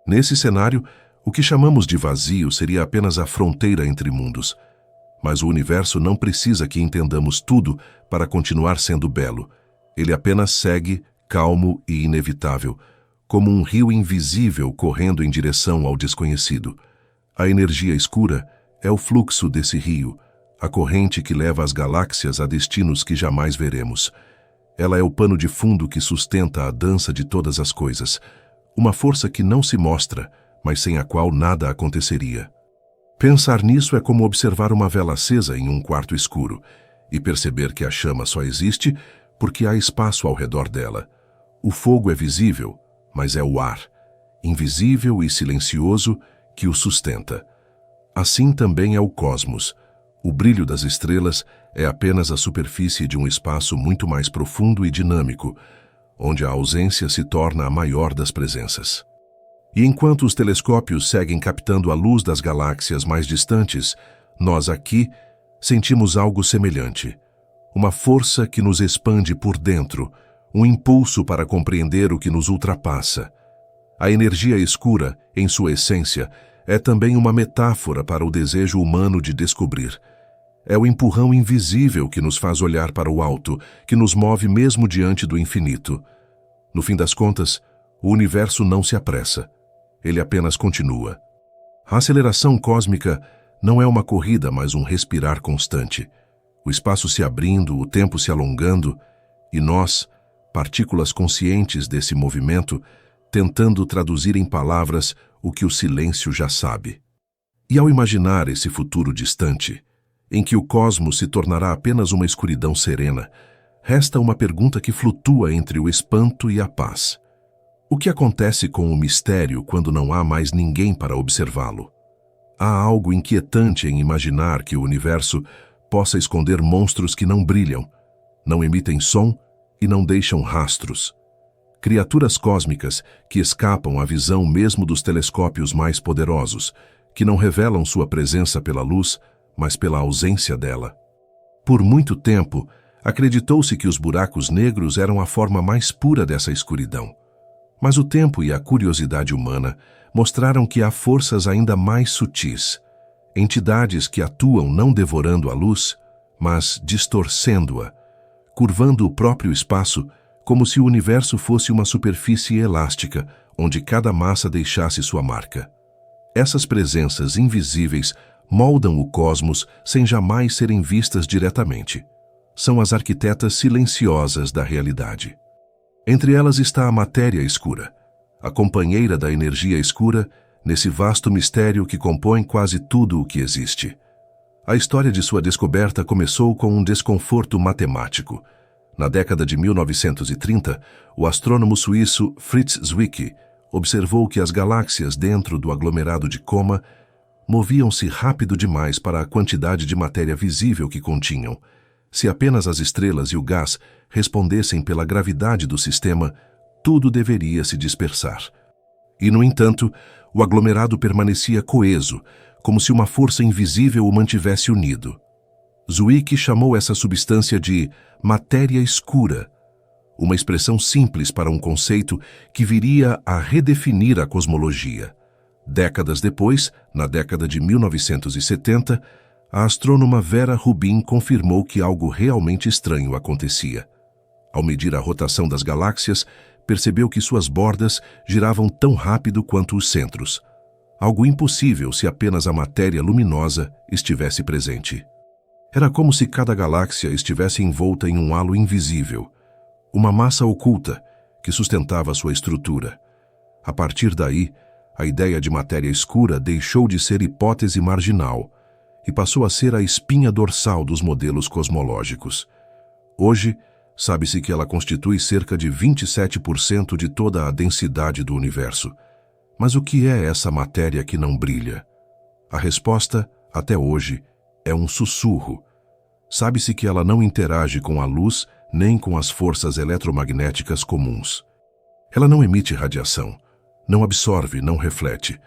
Speaker 1: Nesse cenário, o que chamamos de vazio seria apenas a fronteira entre mundos. Mas o universo não precisa que entendamos tudo para continuar sendo belo. Ele apenas segue, calmo e inevitável, como um rio invisível correndo em direção ao desconhecido. A energia escura é o fluxo desse rio, a corrente que leva as galáxias a destinos que jamais veremos. Ela é o pano de fundo que sustenta a dança de todas as coisas, uma força que não se mostra, mas sem a qual nada aconteceria. Pensar nisso é como observar uma vela acesa em um quarto escuro e perceber que a chama só existe porque há espaço ao redor dela. O fogo é visível, mas é o ar, invisível e silencioso, que o sustenta. Assim também é o cosmos. O brilho das estrelas é apenas a superfície de um espaço muito mais profundo e dinâmico, onde a ausência se torna a maior das presenças. E enquanto os telescópios seguem captando a luz das galáxias mais distantes, nós aqui sentimos algo semelhante. Uma força que nos expande por dentro, um impulso para compreender o que nos ultrapassa. A energia escura, em sua essência, é também uma metáfora para o desejo humano de descobrir. É o empurrão invisível que nos faz olhar para o alto, que nos move mesmo diante do infinito. No fim das contas, o universo não se apressa. Ele apenas continua. A aceleração cósmica não é uma corrida, mas um respirar constante. O espaço se abrindo, o tempo se alongando, e nós, partículas conscientes desse movimento, tentando traduzir em palavras o que o silêncio já sabe. E ao imaginar esse futuro distante, em que o cosmos se tornará apenas uma escuridão serena, resta uma pergunta que flutua entre o espanto e a paz. O que acontece com o mistério quando não há mais ninguém para observá-lo? Há algo inquietante em imaginar que o universo possa esconder monstros que não brilham, não emitem som e não deixam rastros. Criaturas cósmicas que escapam à visão mesmo dos telescópios mais poderosos, que não revelam sua presença pela luz, mas pela ausência dela. Por muito tempo, acreditou-se que os buracos negros eram a forma mais pura dessa escuridão. Mas o tempo e a curiosidade humana mostraram que há forças ainda mais sutis, entidades que atuam não devorando a luz, mas distorcendo-a, curvando o próprio espaço como se o universo fosse uma superfície elástica, onde cada massa deixasse sua marca. Essas presenças invisíveis moldam o cosmos sem jamais serem vistas diretamente. São as arquitetas silenciosas da realidade. Entre elas está a matéria escura, a companheira da energia escura nesse vasto mistério que compõe quase tudo o que existe. A história de sua descoberta começou com um desconforto matemático. Na década de 1930, o astrônomo suíço Fritz Zwicky observou que as galáxias dentro do aglomerado de Coma moviam-se rápido demais para a quantidade de matéria visível que continham. Se apenas as estrelas e o gás respondessem pela gravidade do sistema, tudo deveria se dispersar. E, no entanto, o aglomerado permanecia coeso, como se uma força invisível o mantivesse unido. Zwicky chamou essa substância de matéria escura, uma expressão simples para um conceito que viria a redefinir a cosmologia. Décadas depois, na década de 1970, a astrônoma Vera Rubin confirmou que algo realmente estranho acontecia. Ao medir a rotação das galáxias, percebeu que suas bordas giravam tão rápido quanto os centros. Algo impossível se apenas a matéria luminosa estivesse presente. Era como se cada galáxia estivesse envolta em um halo invisível, uma massa oculta que sustentava sua estrutura. A partir daí, a ideia de matéria escura deixou de ser hipótese marginal e passou a ser a espinha dorsal dos modelos cosmológicos. Hoje, sabe-se que ela constitui cerca de 27% de toda a densidade do universo. Mas o que é essa matéria que não brilha? A resposta, até hoje, é um sussurro. Sabe-se que ela não interage com a luz nem com as forças eletromagnéticas comuns. Ela não emite radiação, não absorve, não reflete.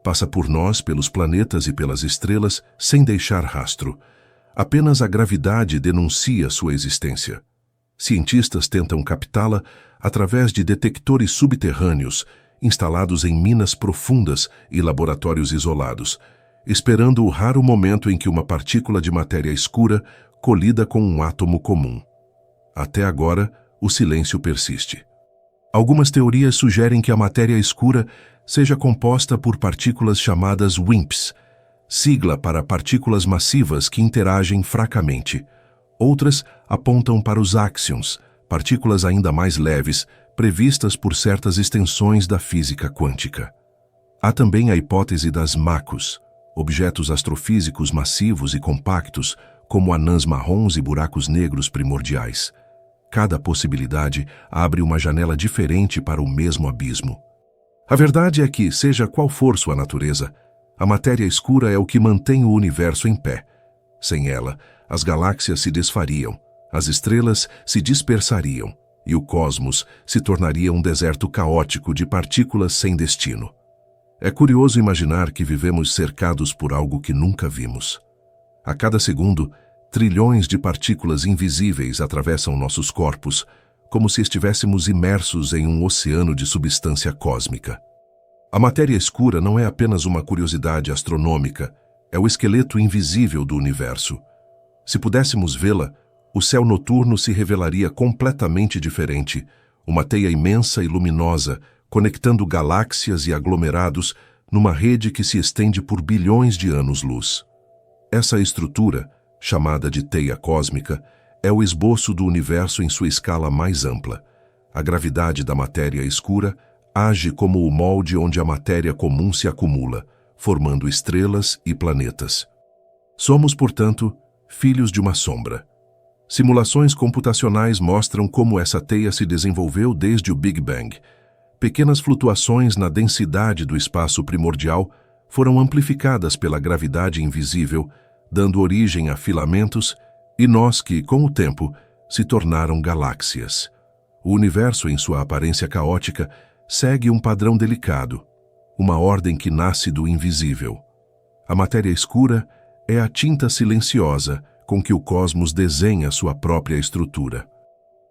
Speaker 1: Passa por nós, pelos planetas e pelas estrelas, sem deixar rastro. Apenas a gravidade denuncia sua existência. Cientistas tentam captá-la através de detectores subterrâneos, instalados em minas profundas e laboratórios isolados, esperando o raro momento em que uma partícula de matéria escura colida com um átomo comum. Até agora, o silêncio persiste. Algumas teorias sugerem que a matéria escura seja composta por partículas chamadas WIMPs, sigla para partículas massivas que interagem fracamente. Outras apontam para os axions, partículas ainda mais leves, previstas por certas extensões da física quântica. Há também a hipótese das MACOS, objetos astrofísicos massivos e compactos, como anãs marrons e buracos negros primordiais. Cada possibilidade abre uma janela diferente para o mesmo abismo. A verdade é que, seja qual for sua natureza, a matéria escura é o que mantém o universo em pé. Sem ela, as galáxias se desfariam, as estrelas se dispersariam e o cosmos se tornaria um deserto caótico de partículas sem destino. É curioso imaginar que vivemos cercados por algo que nunca vimos. A cada segundo, trilhões de partículas invisíveis atravessam nossos corpos, como se estivéssemos imersos em um oceano de substância cósmica. A matéria escura não é apenas uma curiosidade astronômica, é o esqueleto invisível do universo. Se pudéssemos vê-la, o céu noturno se revelaria completamente diferente, uma teia imensa e luminosa, conectando galáxias e aglomerados numa rede que se estende por bilhões de anos-luz. Essa estrutura, chamada de teia cósmica, é o esboço do universo em sua escala mais ampla. A gravidade da matéria escura age como o molde onde a matéria comum se acumula, formando estrelas e planetas. Somos, portanto, filhos de uma sombra. Simulações computacionais mostram como essa teia se desenvolveu desde o Big Bang. Pequenas flutuações na densidade do espaço primordial foram amplificadas pela gravidade invisível, dando origem a filamentos e nós que, com o tempo, se tornaram galáxias. O universo, em sua aparência caótica, segue um padrão delicado, uma ordem que nasce do invisível. A matéria escura é a tinta silenciosa com que o cosmos desenha sua própria estrutura.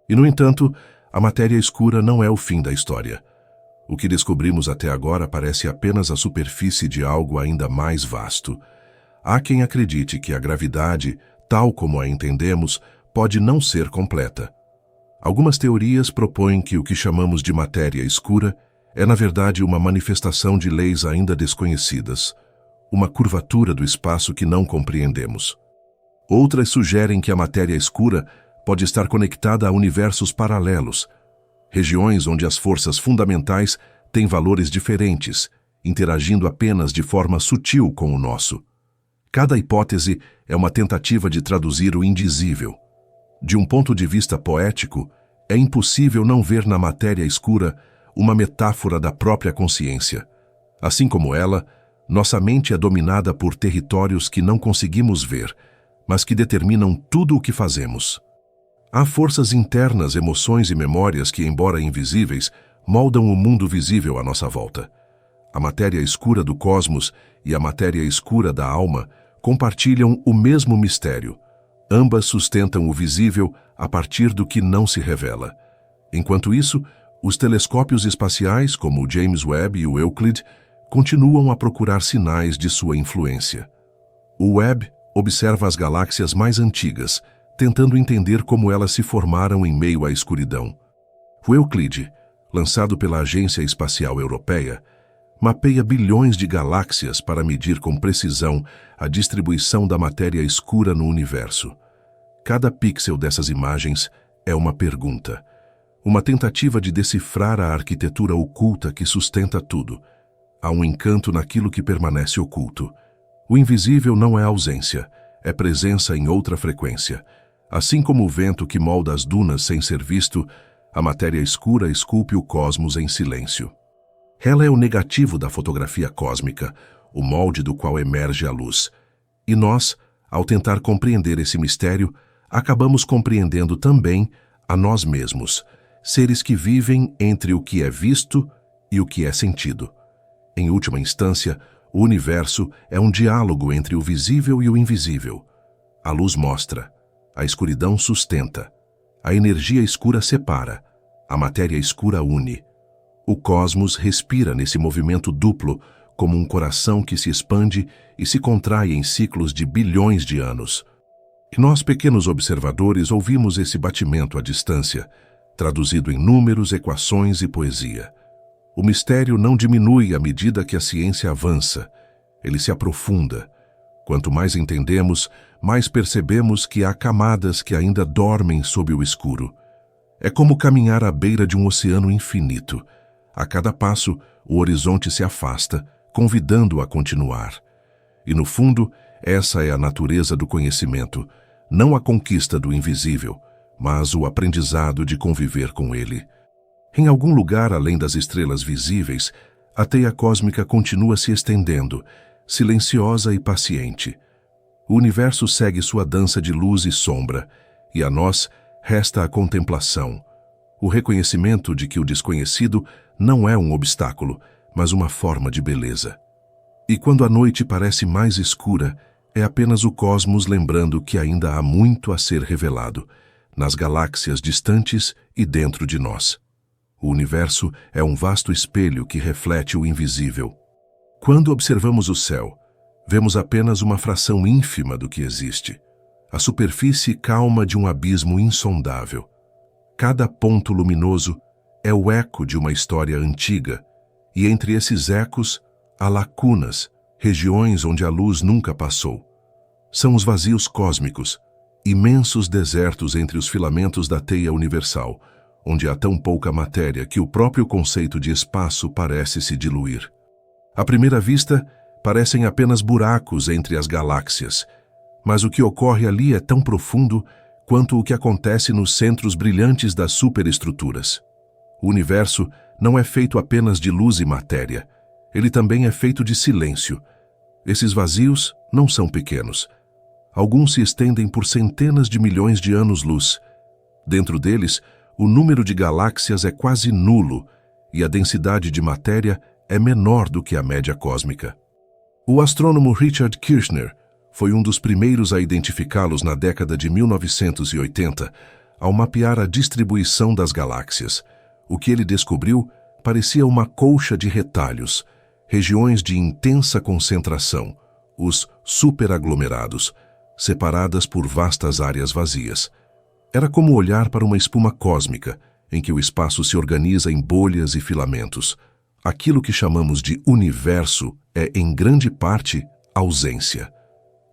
Speaker 1: E, no entanto, a matéria escura não é o fim da história. O que descobrimos até agora parece apenas a superfície de algo ainda mais vasto. Há quem acredite que a gravidade, tal como a entendemos, pode não ser completa. Algumas teorias propõem que o que chamamos de matéria escura é, na verdade, uma manifestação de leis ainda desconhecidas, uma curvatura do espaço que não compreendemos. Outras sugerem que a matéria escura pode estar conectada a universos paralelos, regiões onde as forças fundamentais têm valores diferentes, interagindo apenas de forma sutil com o nosso. Cada hipótese é uma tentativa de traduzir o indizível. De um ponto de vista poético, é impossível não ver na matéria escura uma metáfora da própria consciência. Assim como ela, nossa mente é dominada por territórios que não conseguimos ver, mas que determinam tudo o que fazemos. Há forças internas, emoções e memórias que, embora invisíveis, moldam o mundo visível à nossa volta. A matéria escura do cosmos e a matéria escura da alma compartilham o mesmo mistério. Ambas sustentam o visível a partir do que não se revela. Enquanto isso, os telescópios espaciais, como o James Webb e o Euclid, continuam a procurar sinais de sua influência. O Webb observa as galáxias mais antigas, tentando entender como elas se formaram em meio à escuridão. O Euclid, lançado pela Agência Espacial Europeia, mapeia bilhões de galáxias para medir com precisão a distribuição da matéria escura no universo. Cada pixel dessas imagens é uma pergunta, uma tentativa de decifrar a arquitetura oculta que sustenta tudo. Há um encanto naquilo que permanece oculto. O invisível não é ausência, é presença em outra frequência. Assim como o vento que molda as dunas sem ser visto, a matéria escura esculpe o cosmos em silêncio. Ela é o negativo da fotografia cósmica, o molde do qual emerge a luz. E nós, ao tentar compreender esse mistério, acabamos compreendendo também a nós mesmos, seres que vivem entre o que é visto e o que é sentido. Em última instância, o universo é um diálogo entre o visível e o invisível. A luz mostra, a escuridão sustenta, a energia escura separa, a matéria escura une. O cosmos respira nesse movimento duplo, como um coração que se expande e se contrai em ciclos de bilhões de anos. E nós, pequenos observadores, ouvimos esse batimento à distância, traduzido em números, equações e poesia. O mistério não diminui à medida que a ciência avança, ele se aprofunda. Quanto mais entendemos, mais percebemos que há camadas que ainda dormem sob o escuro. É como caminhar à beira de um oceano infinito. A cada passo, o horizonte se afasta, convidando a continuar. E no fundo, essa é a natureza do conhecimento, não a conquista do invisível, mas o aprendizado de conviver com ele. Em algum lugar além das estrelas visíveis, a teia cósmica continua se estendendo, silenciosa e paciente. O universo segue sua dança de luz e sombra, e a nós resta a contemplação, o reconhecimento de que o desconhecido não é um obstáculo, mas uma forma de beleza. E quando a noite parece mais escura, é apenas o cosmos lembrando que ainda há muito a ser revelado, nas galáxias distantes e dentro de nós. O universo é um vasto espelho que reflete o invisível. Quando observamos o céu, vemos apenas uma fração ínfima do que existe, a superfície calma de um abismo insondável. Cada ponto luminoso é o eco de uma história antiga, e entre esses ecos há lacunas, regiões onde a luz nunca passou. São os vazios cósmicos, imensos desertos entre os filamentos da teia universal, onde há tão pouca matéria que o próprio conceito de espaço parece se diluir. À primeira vista, parecem apenas buracos entre as galáxias, mas o que ocorre ali é tão profundo quanto o que acontece nos centros brilhantes das superestruturas. O universo não é feito apenas de luz e matéria, ele também é feito de silêncio. Esses vazios não são pequenos. Alguns se estendem por centenas de milhões de anos-luz. Dentro deles, o número de galáxias é quase nulo e a densidade de matéria é menor do que a média cósmica. O astrônomo Richard Kirchner foi um dos primeiros a identificá-los na década de 1980, ao mapear a distribuição das galáxias. O que ele descobriu parecia uma colcha de retalhos, regiões de intensa concentração, os superaglomerados, separadas por vastas áreas vazias. Era como olhar para uma espuma cósmica, em que o espaço se organiza em bolhas e filamentos. Aquilo que chamamos de universo é, em grande parte, ausência.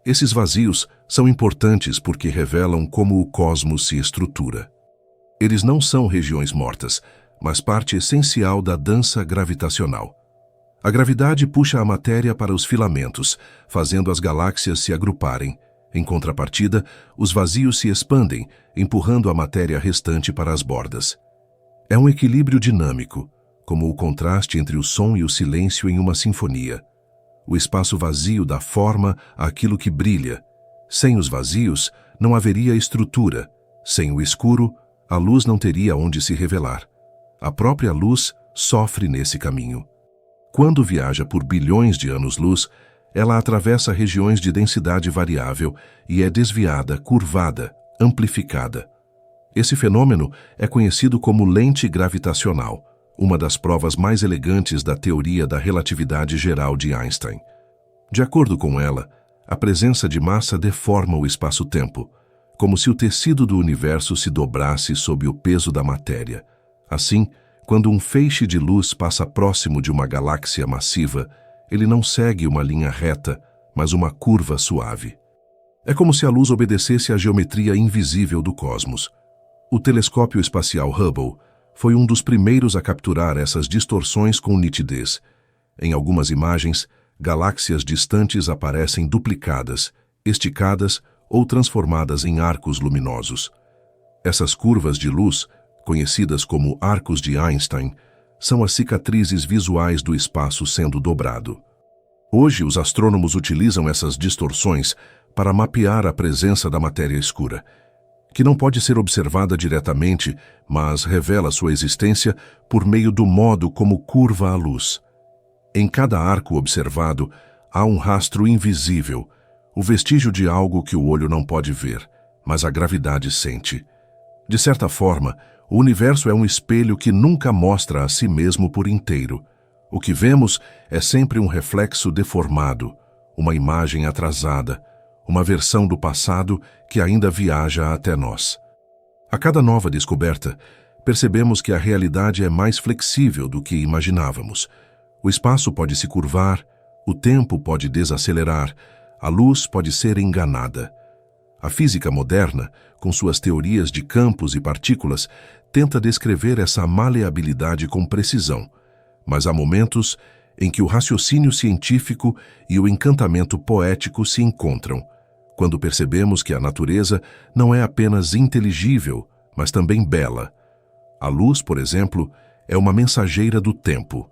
Speaker 1: Esses vazios são importantes porque revelam como o cosmos se estrutura. Eles não são regiões mortas, mas parte essencial da dança gravitacional. A gravidade puxa a matéria para os filamentos, fazendo as galáxias se agruparem. Em contrapartida, os vazios se expandem, empurrando a matéria restante para as bordas. É um equilíbrio dinâmico, como o contraste entre o som e o silêncio em uma sinfonia. O espaço vazio dá forma àquilo que brilha. Sem os vazios, não haveria estrutura. Sem o escuro, a luz não teria onde se revelar. A própria luz sofre nesse caminho. Quando viaja por bilhões de anos-luz, ela atravessa regiões de densidade variável e é desviada, curvada, amplificada. Esse fenômeno é conhecido como lente gravitacional, uma das provas mais elegantes da teoria da relatividade geral de Einstein. De acordo com ela, a presença de massa deforma o espaço-tempo, como se o tecido do universo se dobrasse sob o peso da matéria. Assim, quando um feixe de luz passa próximo de uma galáxia massiva, ele não segue uma linha reta, mas uma curva suave. É como se a luz obedecesse à geometria invisível do cosmos. O telescópio espacial Hubble foi um dos primeiros a capturar essas distorções com nitidez. Em algumas imagens, galáxias distantes aparecem duplicadas, esticadas ou transformadas em arcos luminosos. Essas curvas de luz, conhecidas como arcos de Einstein, são as cicatrizes visuais do espaço sendo dobrado. Hoje, os astrônomos utilizam essas distorções para mapear a presença da matéria escura, que não pode ser observada diretamente, mas revela sua existência por meio do modo como curva a luz. Em cada arco observado, há um rastro invisível, o vestígio de algo que o olho não pode ver, mas a gravidade sente. De certa forma, o universo é um espelho que nunca mostra a si mesmo por inteiro. O que vemos é sempre um reflexo deformado, uma imagem atrasada, uma versão do passado que ainda viaja até nós. A cada nova descoberta, percebemos que a realidade é mais flexível do que imaginávamos. O espaço pode se curvar, o tempo pode desacelerar, a luz pode ser enganada. A física moderna, com suas teorias de campos e partículas, tenta descrever essa maleabilidade com precisão, mas há momentos em que o raciocínio científico e o encantamento poético se encontram, quando percebemos que a natureza não é apenas inteligível, mas também bela. A luz, por exemplo, é uma mensageira do tempo.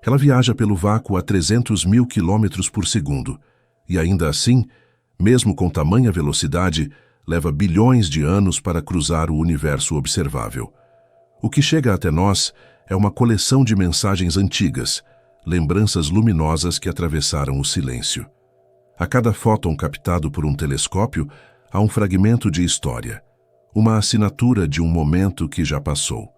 Speaker 1: Ela viaja pelo vácuo a 300 mil quilômetros por segundo, e ainda assim, mesmo com tamanha velocidade, leva bilhões de anos para cruzar o universo observável. O que chega até nós é uma coleção de mensagens antigas, lembranças luminosas que atravessaram o silêncio. A cada fóton captado por um telescópio, há um fragmento de história, uma assinatura de um momento que já passou.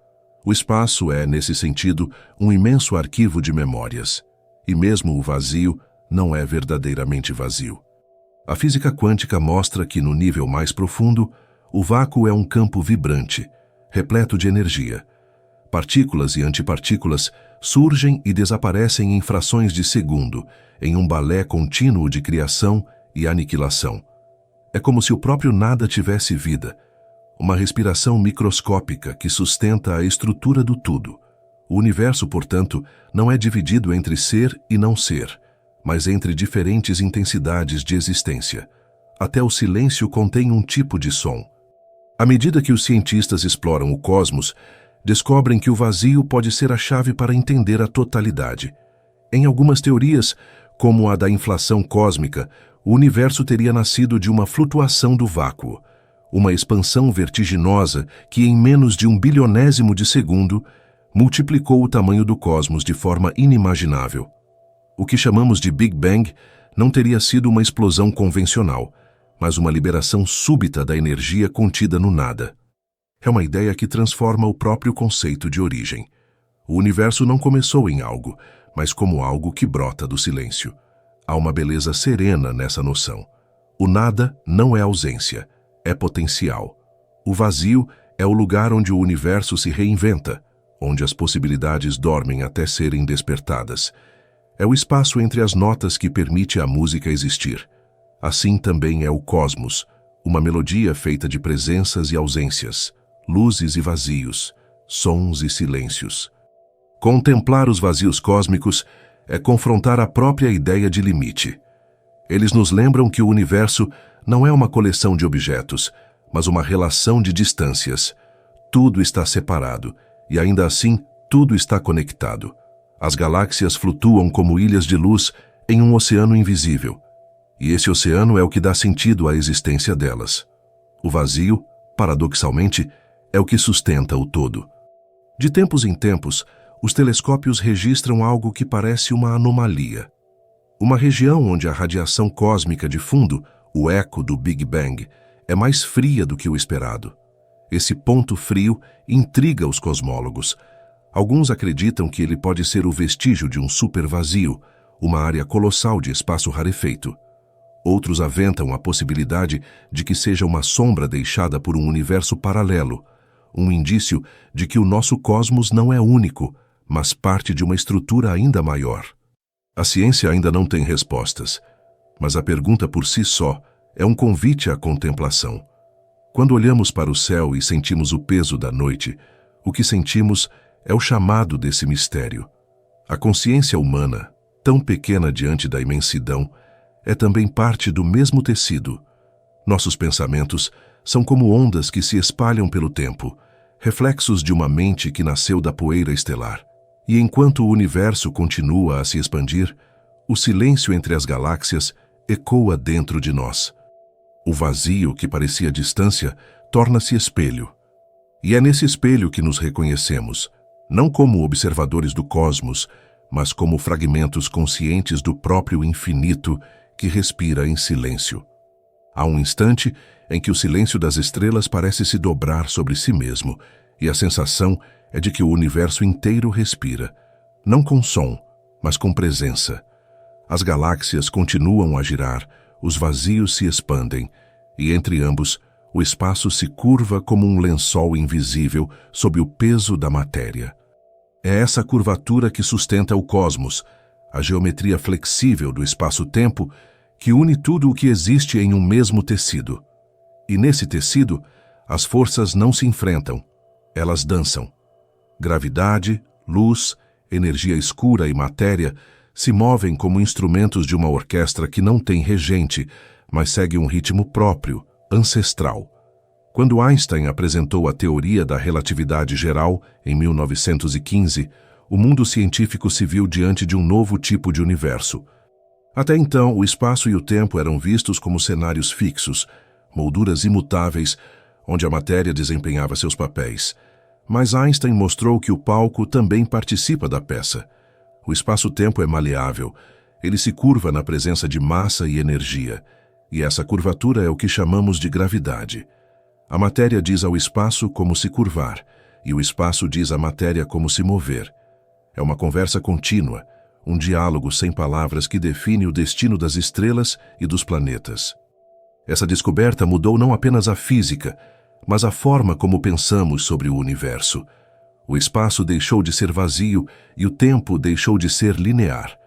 Speaker 1: O espaço é, nesse sentido, um imenso arquivo de memórias, e mesmo o vazio não é verdadeiramente vazio. A física quântica mostra que, no nível mais profundo, o vácuo é um campo vibrante, repleto de energia. Partículas e antipartículas surgem e desaparecem em frações de segundo, em um balé contínuo de criação e aniquilação. É como se o próprio nada tivesse vida, uma respiração microscópica que sustenta a estrutura do tudo. O universo, portanto, não é dividido entre ser e não ser, mas entre diferentes intensidades de existência. Até o silêncio contém um tipo de som. À medida que os cientistas exploram o cosmos, descobrem que o vazio pode ser a chave para entender a totalidade. Em algumas teorias, como a da inflação cósmica, o universo teria nascido de uma flutuação do vácuo, uma expansão vertiginosa que, em menos de 1 bilionésimo de segundo, multiplicou o tamanho do cosmos de forma inimaginável. O que chamamos de Big Bang não teria sido uma explosão convencional, mas uma liberação súbita da energia contida no nada. É uma ideia que transforma o próprio conceito de origem. O universo não começou em algo, mas como algo que brota do silêncio. Há uma beleza serena nessa noção. O nada não é ausência, é potencial. O vazio é o lugar onde o universo se reinventa, onde as possibilidades dormem até serem despertadas. É o espaço entre as notas que permite à música existir. Assim também é o cosmos, uma melodia feita de presenças e ausências, luzes e vazios, sons e silêncios. Contemplar os vazios cósmicos é confrontar a própria ideia de limite. Eles nos lembram que o universo não é uma coleção de objetos, mas uma relação de distâncias. Tudo está separado, e ainda assim tudo está conectado. As galáxias flutuam como ilhas de luz em um oceano invisível, e esse oceano é o que dá sentido à existência delas. O vazio, paradoxalmente, é o que sustenta o todo. De tempos em tempos, os telescópios registram algo que parece uma anomalia. Uma região onde a radiação cósmica de fundo, o eco do Big Bang, é mais fria do que o esperado. Esse ponto frio intriga os cosmólogos. Alguns acreditam que ele pode ser o vestígio de um supervazio, uma área colossal de espaço rarefeito. Outros aventam a possibilidade de que seja uma sombra deixada por um universo paralelo, um indício de que o nosso cosmos não é único, mas parte de uma estrutura ainda maior. A ciência ainda não tem respostas, mas a pergunta por si só é um convite à contemplação. Quando olhamos para o céu e sentimos o peso da noite, o que sentimos é o chamado desse mistério. A consciência humana, tão pequena diante da imensidão, é também parte do mesmo tecido. Nossos pensamentos são como ondas que se espalham pelo tempo, reflexos de uma mente que nasceu da poeira estelar. E enquanto o universo continua a se expandir, o silêncio entre as galáxias ecoa dentro de nós. O vazio que parecia distância torna-se espelho. E é nesse espelho que nos reconhecemos, não como observadores do cosmos, mas como fragmentos conscientes do próprio infinito que respira em silêncio. Há um instante em que o silêncio das estrelas parece se dobrar sobre si mesmo, e a sensação é de que o universo inteiro respira, não com som, mas com presença. As galáxias continuam a girar, os vazios se expandem, e entre ambos, o espaço se curva como um lençol invisível sob o peso da matéria. É essa curvatura que sustenta o cosmos, a geometria flexível do espaço-tempo que une tudo o que existe em um mesmo tecido. E nesse tecido, as forças não se enfrentam, elas dançam. Gravidade, luz, energia escura e matéria se movem como instrumentos de uma orquestra que não tem regente, mas segue um ritmo próprio, ancestral. Quando Einstein apresentou a teoria da relatividade geral, em 1915, o mundo científico se viu diante de um novo tipo de universo. Até então, o espaço e o tempo eram vistos como cenários fixos, molduras imutáveis, onde a matéria desempenhava seus papéis. Mas Einstein mostrou que o palco também participa da peça. O espaço-tempo é maleável, ele se curva na presença de massa e energia, e essa curvatura é o que chamamos de gravidade. A matéria diz ao espaço como se curvar, e o espaço diz à matéria como se mover. É uma conversa contínua, um diálogo sem palavras que define o destino das estrelas e dos planetas. Essa descoberta mudou não apenas a física, mas a forma como pensamos sobre o universo. O espaço deixou de ser vazio e o tempo deixou de ser linear.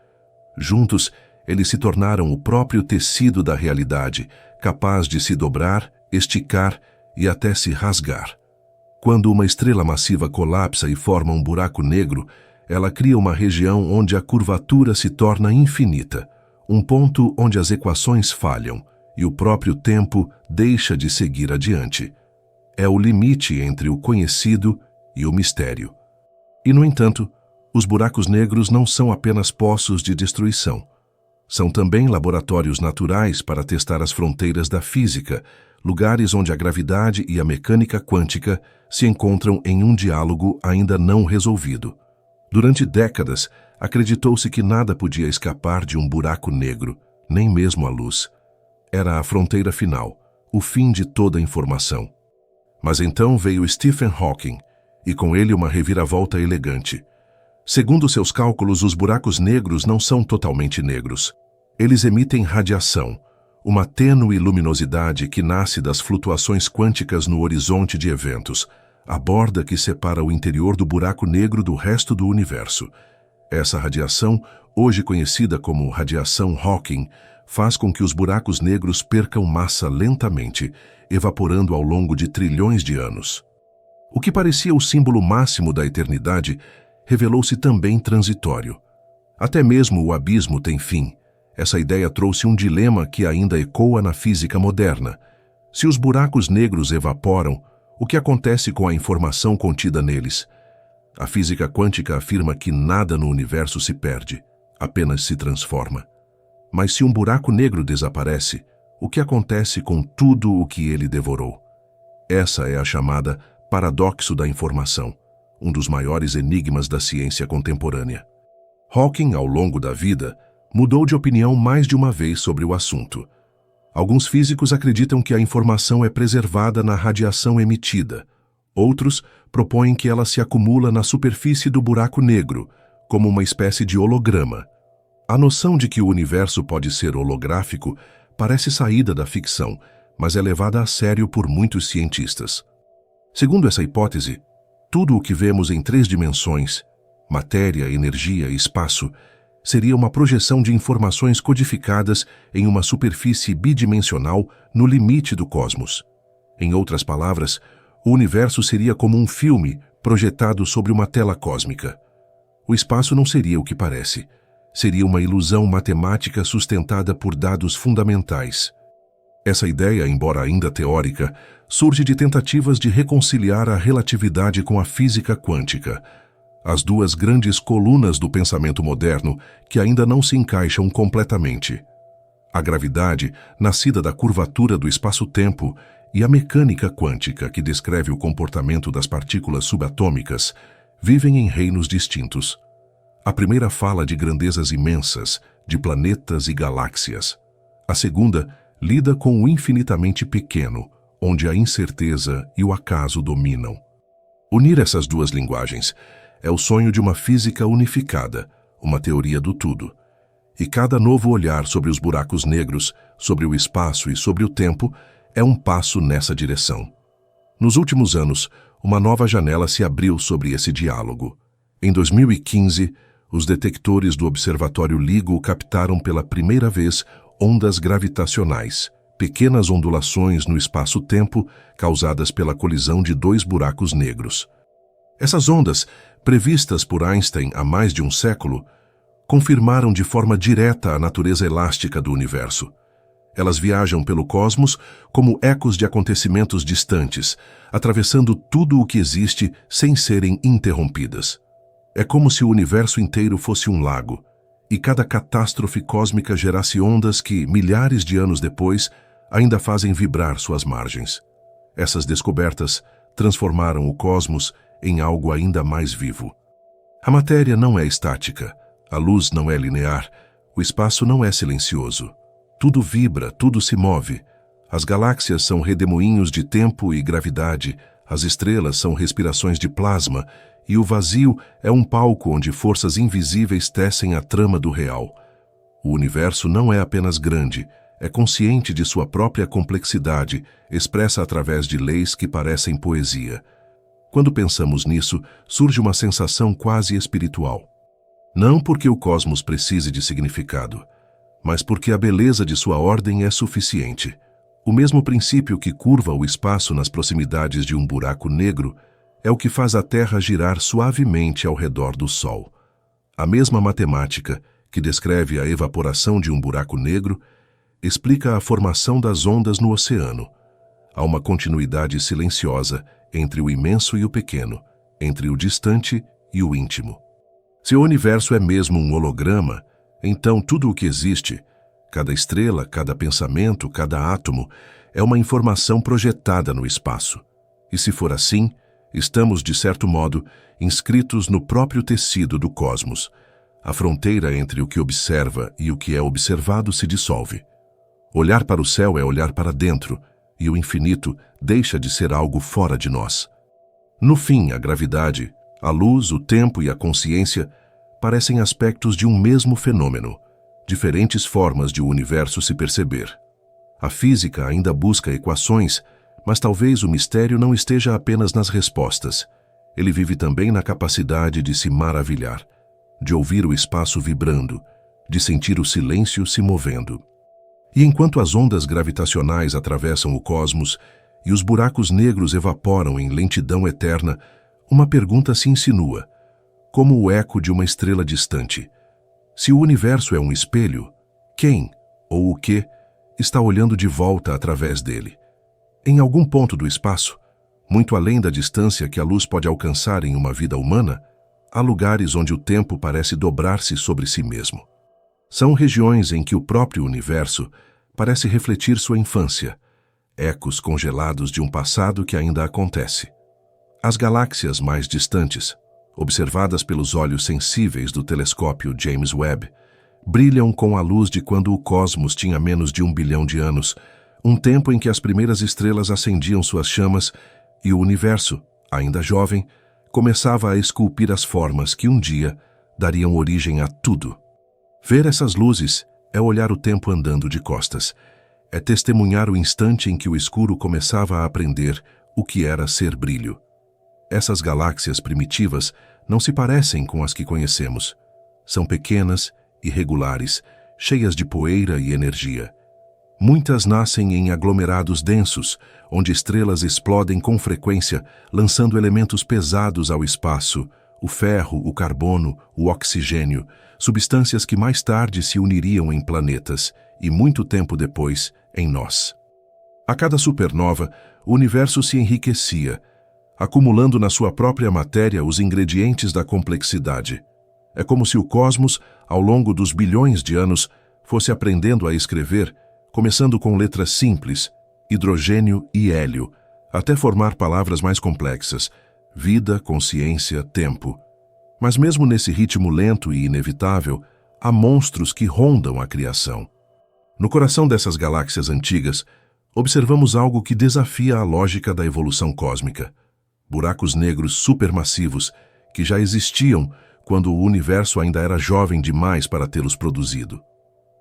Speaker 1: Juntos, eles se tornaram o próprio tecido da realidade, capaz de se dobrar, esticar e até se rasgar. Quando uma estrela massiva colapsa e forma um buraco negro, ela cria uma região onde a curvatura se torna infinita, um ponto onde as equações falham e o próprio tempo deixa de seguir adiante. É o limite entre o conhecido e o mistério. E, no entanto, os buracos negros não são apenas poços de destruição. São também laboratórios naturais para testar as fronteiras da física, lugares onde a gravidade e a mecânica quântica se encontram em um diálogo ainda não resolvido. Durante décadas, acreditou-se que nada podia escapar de um buraco negro, nem mesmo a luz. Era a fronteira final, o fim de toda a informação. Mas então veio Stephen Hawking, e com ele uma reviravolta elegante. Segundo seus cálculos, os buracos negros não são totalmente negros. Eles emitem radiação, uma tênue luminosidade que nasce das flutuações quânticas no horizonte de eventos, a borda que separa o interior do buraco negro do resto do universo. Essa radiação, hoje conhecida como radiação Hawking, faz com que os buracos negros percam massa lentamente, evaporando ao longo de trilhões de anos. O que parecia o símbolo máximo da eternidade revelou-se também transitório. Até mesmo o abismo tem fim. Essa ideia trouxe um dilema que ainda ecoa na física moderna. Se os buracos negros evaporam, o que acontece com a informação contida neles? A física quântica afirma que nada no universo se perde, apenas se transforma. Mas se um buraco negro desaparece, o que acontece com tudo o que ele devorou? Essa é a chamada paradoxo da informação, um dos maiores enigmas da ciência contemporânea. Hawking, ao longo da vida, mudou de opinião mais de uma vez sobre o assunto. Alguns físicos acreditam que a informação é preservada na radiação emitida. Outros propõem que ela se acumula na superfície do buraco negro, como uma espécie de holograma. A noção de que o universo pode ser holográfico parece saída da ficção, mas é levada a sério por muitos cientistas. Segundo essa hipótese, tudo o que vemos em 3 dimensões, matéria, energia e espaço, seria uma projeção de informações codificadas em uma superfície bidimensional no limite do cosmos. Em outras palavras, o universo seria como um filme projetado sobre uma tela cósmica. O espaço não seria o que parece. Seria uma ilusão matemática sustentada por dados fundamentais. Essa ideia, embora ainda teórica, surge de tentativas de reconciliar a relatividade com a física quântica, as duas grandes colunas do pensamento moderno que ainda não se encaixam completamente. A gravidade, nascida da curvatura do espaço-tempo, e a mecânica quântica, que descreve o comportamento das partículas subatômicas, vivem em reinos distintos. A primeira fala de grandezas imensas, de planetas e galáxias. A segunda lida com o infinitamente pequeno, onde a incerteza e o acaso dominam. Unir essas duas linguagens é o sonho de uma física unificada, uma teoria do tudo. E cada novo olhar sobre os buracos negros, sobre o espaço e sobre o tempo, é um passo nessa direção. Nos últimos anos, uma nova janela se abriu sobre esse diálogo. Em 2015, os detectores do Observatório LIGO captaram pela primeira vez ondas gravitacionais, pequenas ondulações no espaço-tempo causadas pela colisão de 2 buracos negros. Essas ondas, previstas por Einstein há mais de um século, confirmaram de forma direta a natureza elástica do universo. Elas viajam pelo cosmos como ecos de acontecimentos distantes, atravessando tudo o que existe sem serem interrompidas. É como se o universo inteiro fosse um lago, e cada catástrofe cósmica gerasse ondas que, milhares de anos depois, ainda fazem vibrar suas margens. Essas descobertas transformaram o cosmos em algo ainda mais vivo. A matéria não é estática, a luz não é linear, o espaço não é silencioso. Tudo vibra, tudo se move. As galáxias são redemoinhos de tempo e gravidade, as estrelas são respirações de plasma, e o vazio é um palco onde forças invisíveis tecem a trama do real. O universo não é apenas grande, é consciente de sua própria complexidade, expressa através de leis que parecem poesia. Quando pensamos nisso, surge uma sensação quase espiritual. Não porque o cosmos precise de significado, mas porque a beleza de sua ordem é suficiente. O mesmo princípio que curva o espaço nas proximidades de um buraco negro é o que faz a Terra girar suavemente ao redor do Sol. A mesma matemática que descreve a evaporação de um buraco negro explica a formação das ondas no oceano. Há uma continuidade silenciosa entre o imenso e o pequeno, entre o distante e o íntimo. Se o universo é mesmo um holograma, então tudo o que existe, cada estrela, cada pensamento, cada átomo, é uma informação projetada no espaço. E se for assim, estamos, de certo modo, inscritos no próprio tecido do cosmos. A fronteira entre o que observa e o que é observado se dissolve. Olhar para o céu é olhar para dentro, e o infinito deixa de ser algo fora de nós. No fim, a gravidade, a luz, o tempo e a consciência parecem aspectos de um mesmo fenômeno, diferentes formas de o universo se perceber. A física ainda busca equações, mas talvez o mistério não esteja apenas nas respostas. Ele vive também na capacidade de se maravilhar, de ouvir o espaço vibrando, de sentir o silêncio se movendo. E enquanto as ondas gravitacionais atravessam o cosmos, e os buracos negros evaporam em lentidão eterna, uma pergunta se insinua, como o eco de uma estrela distante. Se o universo é um espelho, quem, ou o que, está olhando de volta através dele? Em algum ponto do espaço, muito além da distância que a luz pode alcançar em uma vida humana, há lugares onde o tempo parece dobrar-se sobre si mesmo. São regiões em que o próprio universo parece refletir sua infância, ecos congelados de um passado que ainda acontece. As galáxias mais distantes, observadas pelos olhos sensíveis do telescópio James Webb, brilham com a luz de quando o cosmos tinha menos de 1 bilhão de anos, um tempo em que as primeiras estrelas acendiam suas chamas e o universo, ainda jovem, começava a esculpir as formas que um dia dariam origem a tudo. Ver essas luzes é olhar o tempo andando de costas, é testemunhar o instante em que o escuro começava a aprender o que era ser brilho. Essas galáxias primitivas não se parecem com as que conhecemos. São pequenas, irregulares, cheias de poeira e energia. Muitas nascem em aglomerados densos, onde estrelas explodem com frequência, lançando elementos pesados ao espaço, o ferro, o carbono, o oxigênio, substâncias que mais tarde se uniriam em planetas e, muito tempo depois, em nós. A cada supernova, o universo se enriquecia, acumulando na sua própria matéria os ingredientes da complexidade. É como se o cosmos, ao longo dos bilhões de anos, fosse aprendendo a escrever, começando com letras simples, hidrogênio e hélio, até formar palavras mais complexas, vida, consciência, tempo. Mas mesmo nesse ritmo lento e inevitável, há monstros que rondam a criação. No coração dessas galáxias antigas, observamos algo que desafia a lógica da evolução cósmica. Buracos negros supermassivos que já existiam quando o universo ainda era jovem demais para tê-los produzido.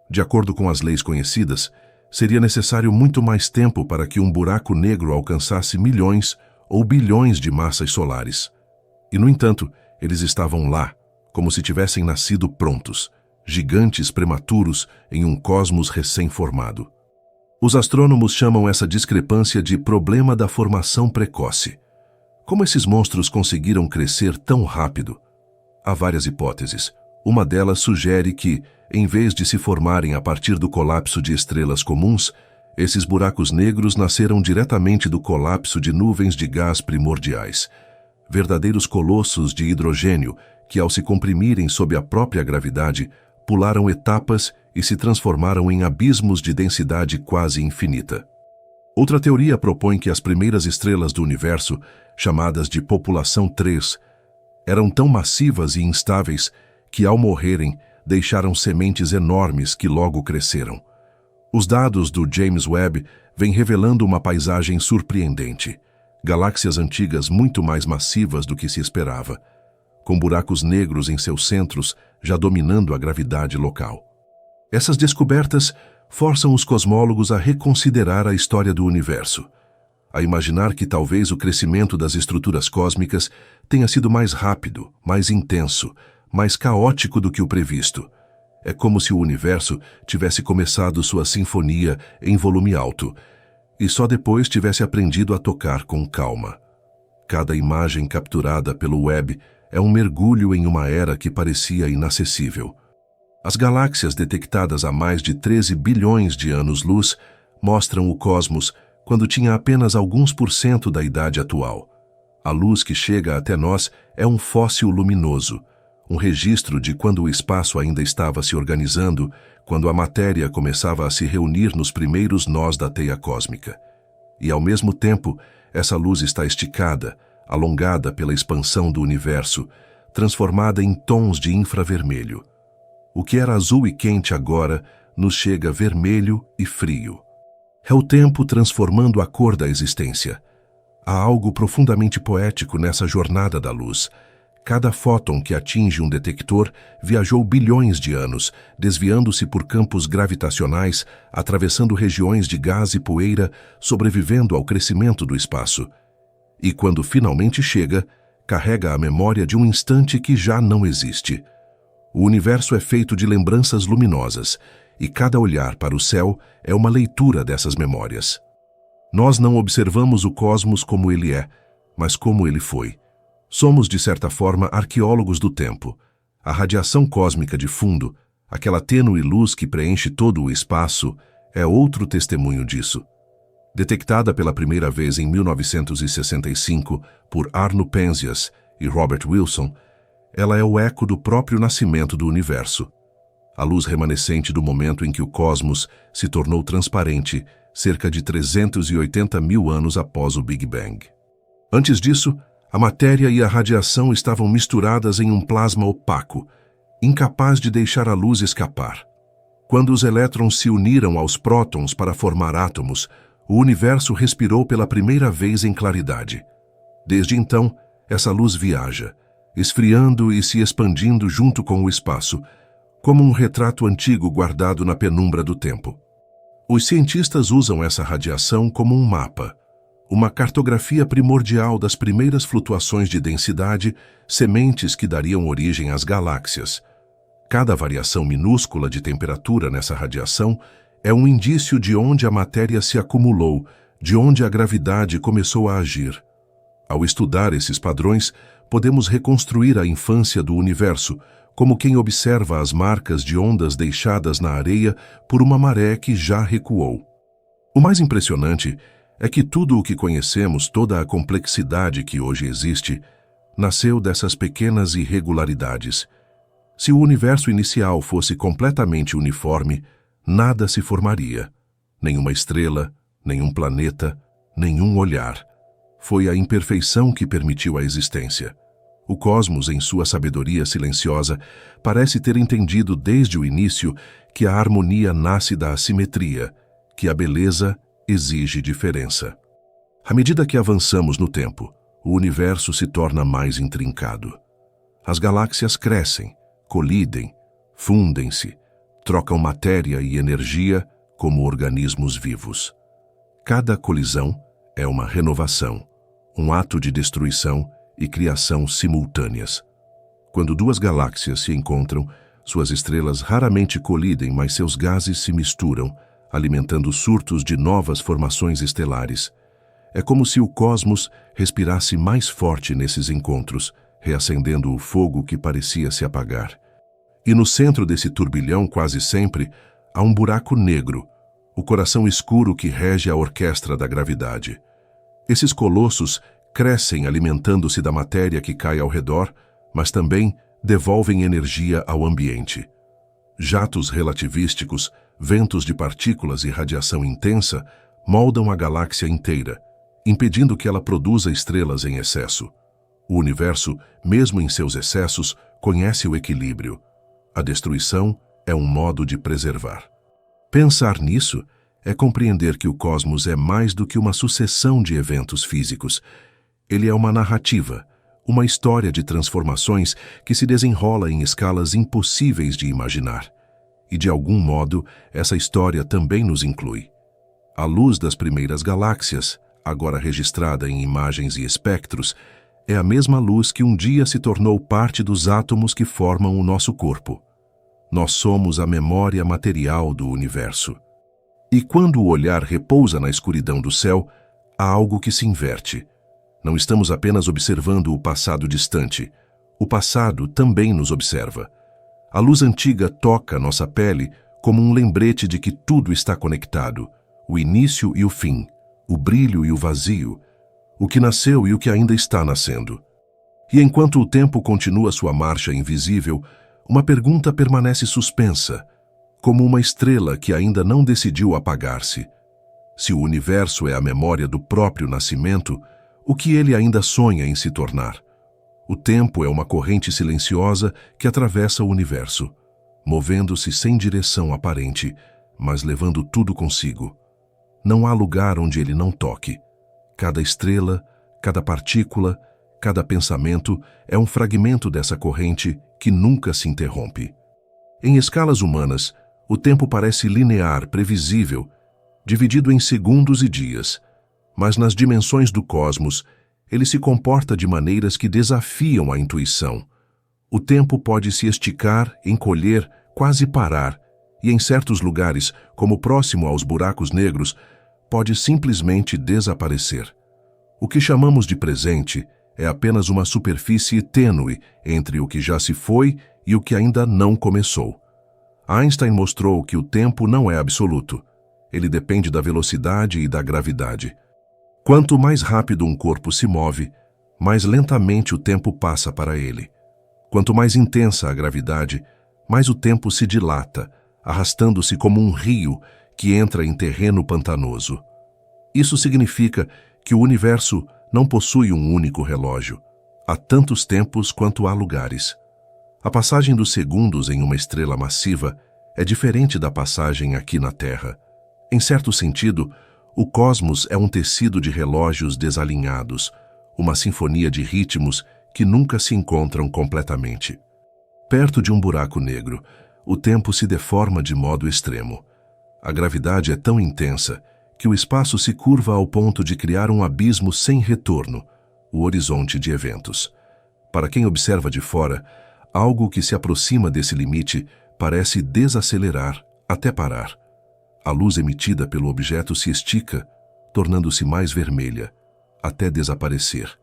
Speaker 1: De acordo com as leis conhecidas, seria necessário muito mais tempo para que um buraco negro alcançasse milhões ou bilhões de massas solares. E, no entanto, eles estavam lá, como se tivessem nascido prontos, gigantes prematuros em um cosmos recém-formado. Os astrônomos chamam essa discrepância de problema da formação precoce. Como esses monstros conseguiram crescer tão rápido? Há várias hipóteses. Uma delas sugere que, em vez de se formarem a partir do colapso de estrelas comuns, esses buracos negros nasceram diretamente do colapso de nuvens de gás primordiais, verdadeiros colossos de hidrogênio que, ao se comprimirem sob a própria gravidade, pularam etapas e se transformaram em abismos de densidade quase infinita. Outra teoria propõe que as primeiras estrelas do universo, chamadas de população 3, eram tão massivas e instáveis que, ao morrerem, deixaram sementes enormes que logo cresceram. Os dados do James Webb vêm revelando uma paisagem surpreendente. Galáxias antigas muito mais massivas do que se esperava, com buracos negros em seus centros já dominando a gravidade local. Essas descobertas forçam os cosmólogos a reconsiderar a história do universo, a imaginar que talvez o crescimento das estruturas cósmicas tenha sido mais rápido, mais intenso, mais caótico do que o previsto. É como se o universo tivesse começado sua sinfonia em volume alto e só depois tivesse aprendido a tocar com calma. Cada imagem capturada pelo Webb é um mergulho em uma era que parecia inacessível. As galáxias detectadas há mais de 13 bilhões de anos-luz mostram o cosmos quando tinha apenas alguns % da idade atual. A luz que chega até nós é um fóssil luminoso, um registro de quando o espaço ainda estava se organizando, quando a matéria começava a se reunir nos primeiros nós da teia cósmica. E, ao mesmo tempo, essa luz está esticada, alongada pela expansão do universo, transformada em tons de infravermelho. O que era azul e quente agora nos chega vermelho e frio. É o tempo transformando a cor da existência. Há algo profundamente poético nessa jornada da luz. Cada fóton que atinge um detector viajou bilhões de anos, desviando-se por campos gravitacionais, atravessando regiões de gás e poeira, sobrevivendo ao crescimento do espaço. E quando finalmente chega, carrega a memória de um instante que já não existe. O universo é feito de lembranças luminosas, e cada olhar para o céu é uma leitura dessas memórias. Nós não observamos o cosmos como ele é, mas como ele foi. Somos, de certa forma, arqueólogos do tempo. A radiação cósmica de fundo, aquela tênue luz que preenche todo o espaço, é outro testemunho disso. Detectada pela primeira vez em 1965 por Arno Penzias e Robert Wilson, ela é o eco do próprio nascimento do universo. A luz remanescente do momento em que o cosmos se tornou transparente, cerca de 380 mil anos após o Big Bang. Antes disso, a matéria e a radiação estavam misturadas em um plasma opaco, incapaz de deixar a luz escapar. Quando os elétrons se uniram aos prótons para formar átomos, o universo respirou pela primeira vez em claridade. Desde então, essa luz viaja, esfriando e se expandindo junto com o espaço, como um retrato antigo guardado na penumbra do tempo. Os cientistas usam essa radiação como um mapa, uma cartografia primordial das primeiras flutuações de densidade, sementes que dariam origem às galáxias. Cada variação minúscula de temperatura nessa radiação é um indício de onde a matéria se acumulou, de onde a gravidade começou a agir. Ao estudar esses padrões, podemos reconstruir a infância do universo, como quem observa as marcas de ondas deixadas na areia por uma maré que já recuou. O mais impressionante é que tudo o que conhecemos, toda a complexidade que hoje existe, nasceu dessas pequenas irregularidades. Se o universo inicial fosse completamente uniforme, nada se formaria. Nenhuma estrela, nenhum planeta, nenhum olhar. Foi a imperfeição que permitiu a existência. O cosmos, em sua sabedoria silenciosa, parece ter entendido desde o início que a harmonia nasce da assimetria, que a beleza exige diferença. À medida que avançamos no tempo, o universo se torna mais intrincado. As galáxias crescem, colidem, fundem-se, trocam matéria e energia como organismos vivos. Cada colisão é uma renovação, um ato de destruição e criação simultâneas. Quando duas galáxias se encontram, suas estrelas raramente colidem, mas seus gases se misturam, alimentando surtos de novas formações estelares. É como se o cosmos respirasse mais forte nesses encontros, reacendendo o fogo que parecia se apagar. E no centro desse turbilhão, quase sempre, há um buraco negro, o coração escuro que rege a orquestra da gravidade. Esses colossos crescem alimentando-se da matéria que cai ao redor, mas também devolvem energia ao ambiente. Jatos relativísticos, ventos de partículas e radiação intensa moldam a galáxia inteira, impedindo que ela produza estrelas em excesso. O universo, mesmo em seus excessos, conhece o equilíbrio. A destruição é um modo de preservar. Pensar nisso é compreender que o cosmos é mais do que uma sucessão de eventos físicos. Ele é uma narrativa, uma história de transformações que se desenrola em escalas impossíveis de imaginar. E, de algum modo, essa história também nos inclui. A luz das primeiras galáxias, agora registrada em imagens e espectros, é a mesma luz que um dia se tornou parte dos átomos que formam o nosso corpo. Nós somos a memória material do universo. E quando o olhar repousa na escuridão do céu, há algo que se inverte. Não estamos apenas observando o passado distante. O passado também nos observa. A luz antiga toca nossa pele como um lembrete de que tudo está conectado, o início e o fim, o brilho e o vazio, o que nasceu e o que ainda está nascendo. E enquanto o tempo continua sua marcha invisível, uma pergunta permanece suspensa, como uma estrela que ainda não decidiu apagar-se. Se o universo é a memória do próprio nascimento, o que ele ainda sonha em se tornar? O tempo é uma corrente silenciosa que atravessa o universo, movendo-se sem direção aparente, mas levando tudo consigo. Não há lugar onde ele não toque. Cada estrela, cada partícula, cada pensamento é um fragmento dessa corrente que nunca se interrompe. Em escalas humanas, o tempo parece linear, previsível, dividido em segundos e dias, mas nas dimensões do cosmos, ele se comporta de maneiras que desafiam a intuição. O tempo pode se esticar, encolher, quase parar, e em certos lugares, como próximo aos buracos negros, pode simplesmente desaparecer. O que chamamos de presente é apenas uma superfície tênue entre o que já se foi e o que ainda não começou. Einstein mostrou que o tempo não é absoluto. Ele depende da velocidade e da gravidade. Quanto mais rápido um corpo se move, mais lentamente o tempo passa para ele. Quanto mais intensa a gravidade, mais o tempo se dilata, arrastando-se como um rio que entra em terreno pantanoso. Isso significa que o universo não possui um único relógio. Há tantos tempos quanto há lugares. A passagem dos segundos em uma estrela massiva é diferente da passagem aqui na Terra. Em certo sentido, o cosmos é um tecido de relógios desalinhados, uma sinfonia de ritmos que nunca se encontram completamente. Perto de um buraco negro, o tempo se deforma de modo extremo. A gravidade é tão intensa que o espaço se curva ao ponto de criar um abismo sem retorno, o horizonte de eventos. Para quem observa de fora, algo que se aproxima desse limite parece desacelerar até parar. A luz emitida pelo objeto se estica, tornando-se mais vermelha, até desaparecer.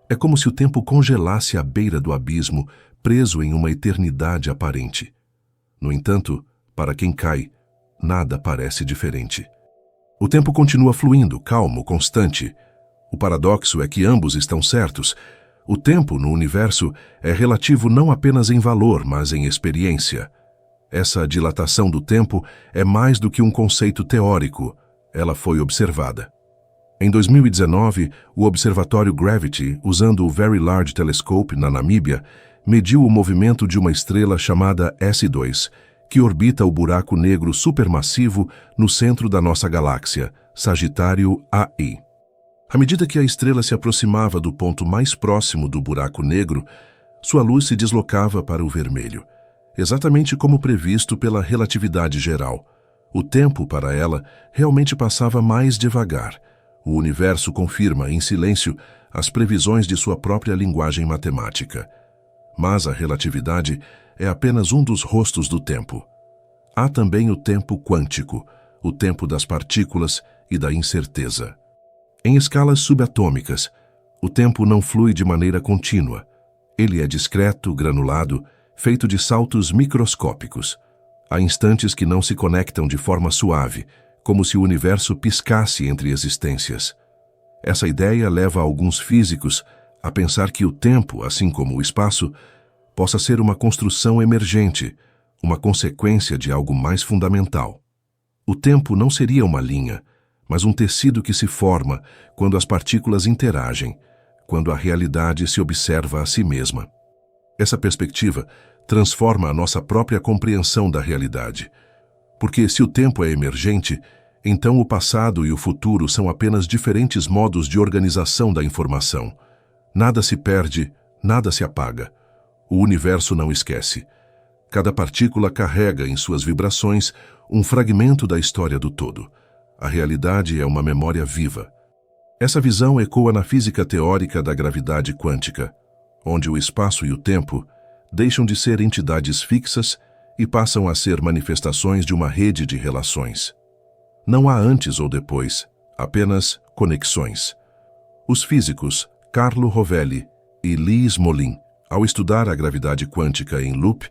Speaker 1: É como se o tempo congelasse à beira do abismo, preso em uma eternidade aparente. No entanto, para quem cai, nada parece diferente. O tempo continua fluindo, calmo, constante. O paradoxo é que ambos estão certos. O tempo no universo é relativo não apenas em valor, mas em experiência. Essa dilatação do tempo é mais do que um conceito teórico. Ela foi observada. Em 2019, o observatório Gravity, usando o Very Large Telescope na Namíbia, mediu o movimento de uma estrela chamada S2, que orbita o buraco negro supermassivo no centro da nossa galáxia, Sagitário AI. À medida que a estrela se aproximava do ponto mais próximo do buraco negro, sua luz se deslocava para o vermelho, exatamente como previsto pela relatividade geral. O tempo para ela realmente passava mais devagar. O universo confirma, em silêncio, as previsões de sua própria linguagem matemática. Mas a relatividade é apenas um dos rostos do tempo. Há também o tempo quântico, o tempo das partículas e da incerteza. Em escalas subatômicas, o tempo não flui de maneira contínua. Ele é discreto, granulado, feito de saltos microscópicos. Há instantes que não se conectam de forma suave, como se o universo piscasse entre existências. Essa ideia leva alguns físicos a pensar que o tempo, assim como o espaço, possa ser uma construção emergente, uma consequência de algo mais fundamental. O tempo não seria uma linha, mas um tecido que se forma quando as partículas interagem, quando a realidade se observa a si mesma. Essa perspectiva transforma a nossa própria compreensão da realidade. Porque se o tempo é emergente, então o passado e o futuro são apenas diferentes modos de organização da informação. Nada se perde, nada se apaga. O universo não esquece. Cada partícula carrega em suas vibrações um fragmento da história do todo. A realidade é uma memória viva. Essa visão ecoa na física teórica da gravidade quântica, onde o espaço e o tempo deixam de ser entidades fixas e passam a ser manifestações de uma rede de relações. Não há antes ou depois, apenas conexões. Os físicos Carlo Rovelli e Lee Smolin, ao estudar a gravidade quântica em loop,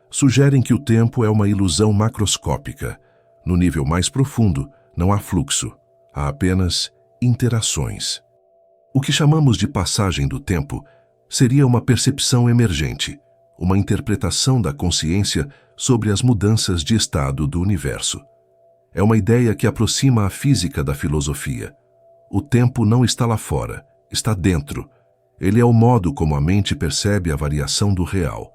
Speaker 1: sugerem que o tempo é uma ilusão macroscópica. No nível mais profundo, não há fluxo, há apenas interações. O que chamamos de passagem do tempo seria uma percepção emergente, uma interpretação da consciência sobre as mudanças de estado do universo. É uma ideia que aproxima a física da filosofia. O tempo não está lá fora, está dentro. Ele é o modo como a mente percebe a variação do real.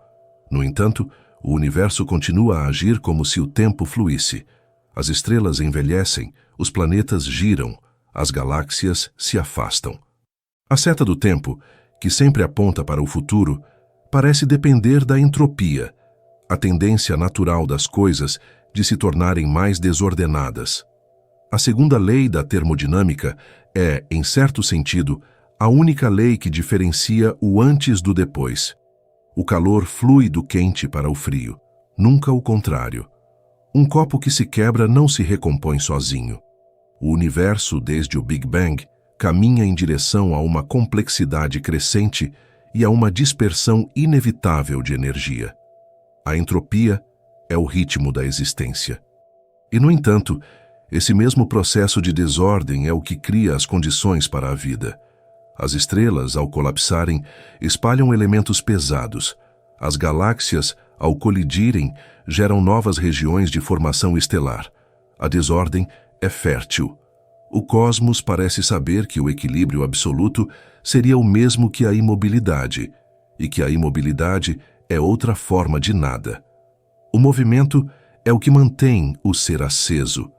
Speaker 1: No entanto, o universo continua a agir como se o tempo fluísse. As estrelas envelhecem, os planetas giram, as galáxias se afastam. A seta do tempo, que sempre aponta para o futuro, parece depender da entropia, a tendência natural das coisas de se tornarem mais desordenadas. A segunda lei da termodinâmica é, em certo sentido, a única lei que diferencia o antes do depois. O calor flui do quente para o frio, nunca o contrário. Um copo que se quebra não se recompõe sozinho. O universo, desde o Big Bang, caminha em direção a uma complexidade crescente e a uma dispersão inevitável de energia. A entropia é o ritmo da existência. E, no entanto, esse mesmo processo de desordem é o que cria as condições para a vida. As estrelas, ao colapsarem, espalham elementos pesados. As galáxias, ao colidirem, geram novas regiões de formação estelar. A desordem é fértil. O cosmos parece saber que o equilíbrio absoluto seria o mesmo que a imobilidade, e que a imobilidade é outra forma de nada. O movimento é o que mantém o ser aceso.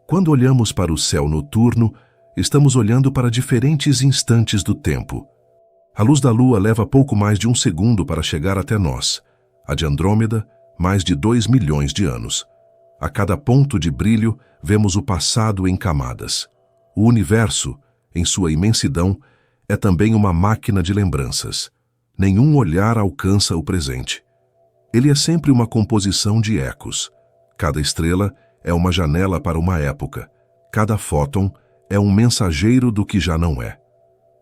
Speaker 1: Quando olhamos para o céu noturno, estamos olhando para diferentes instantes do tempo. A luz da Lua leva pouco mais de 1 segundo para chegar até nós. A de Andrômeda, mais de 2 milhões de anos. A cada ponto de brilho, vemos o passado em camadas. O universo, em sua imensidão, é também uma máquina de lembranças. Nenhum olhar alcança o presente. Ele é sempre uma composição de ecos. Cada estrela é uma janela para uma época. Cada fóton é um mensageiro do que já não é.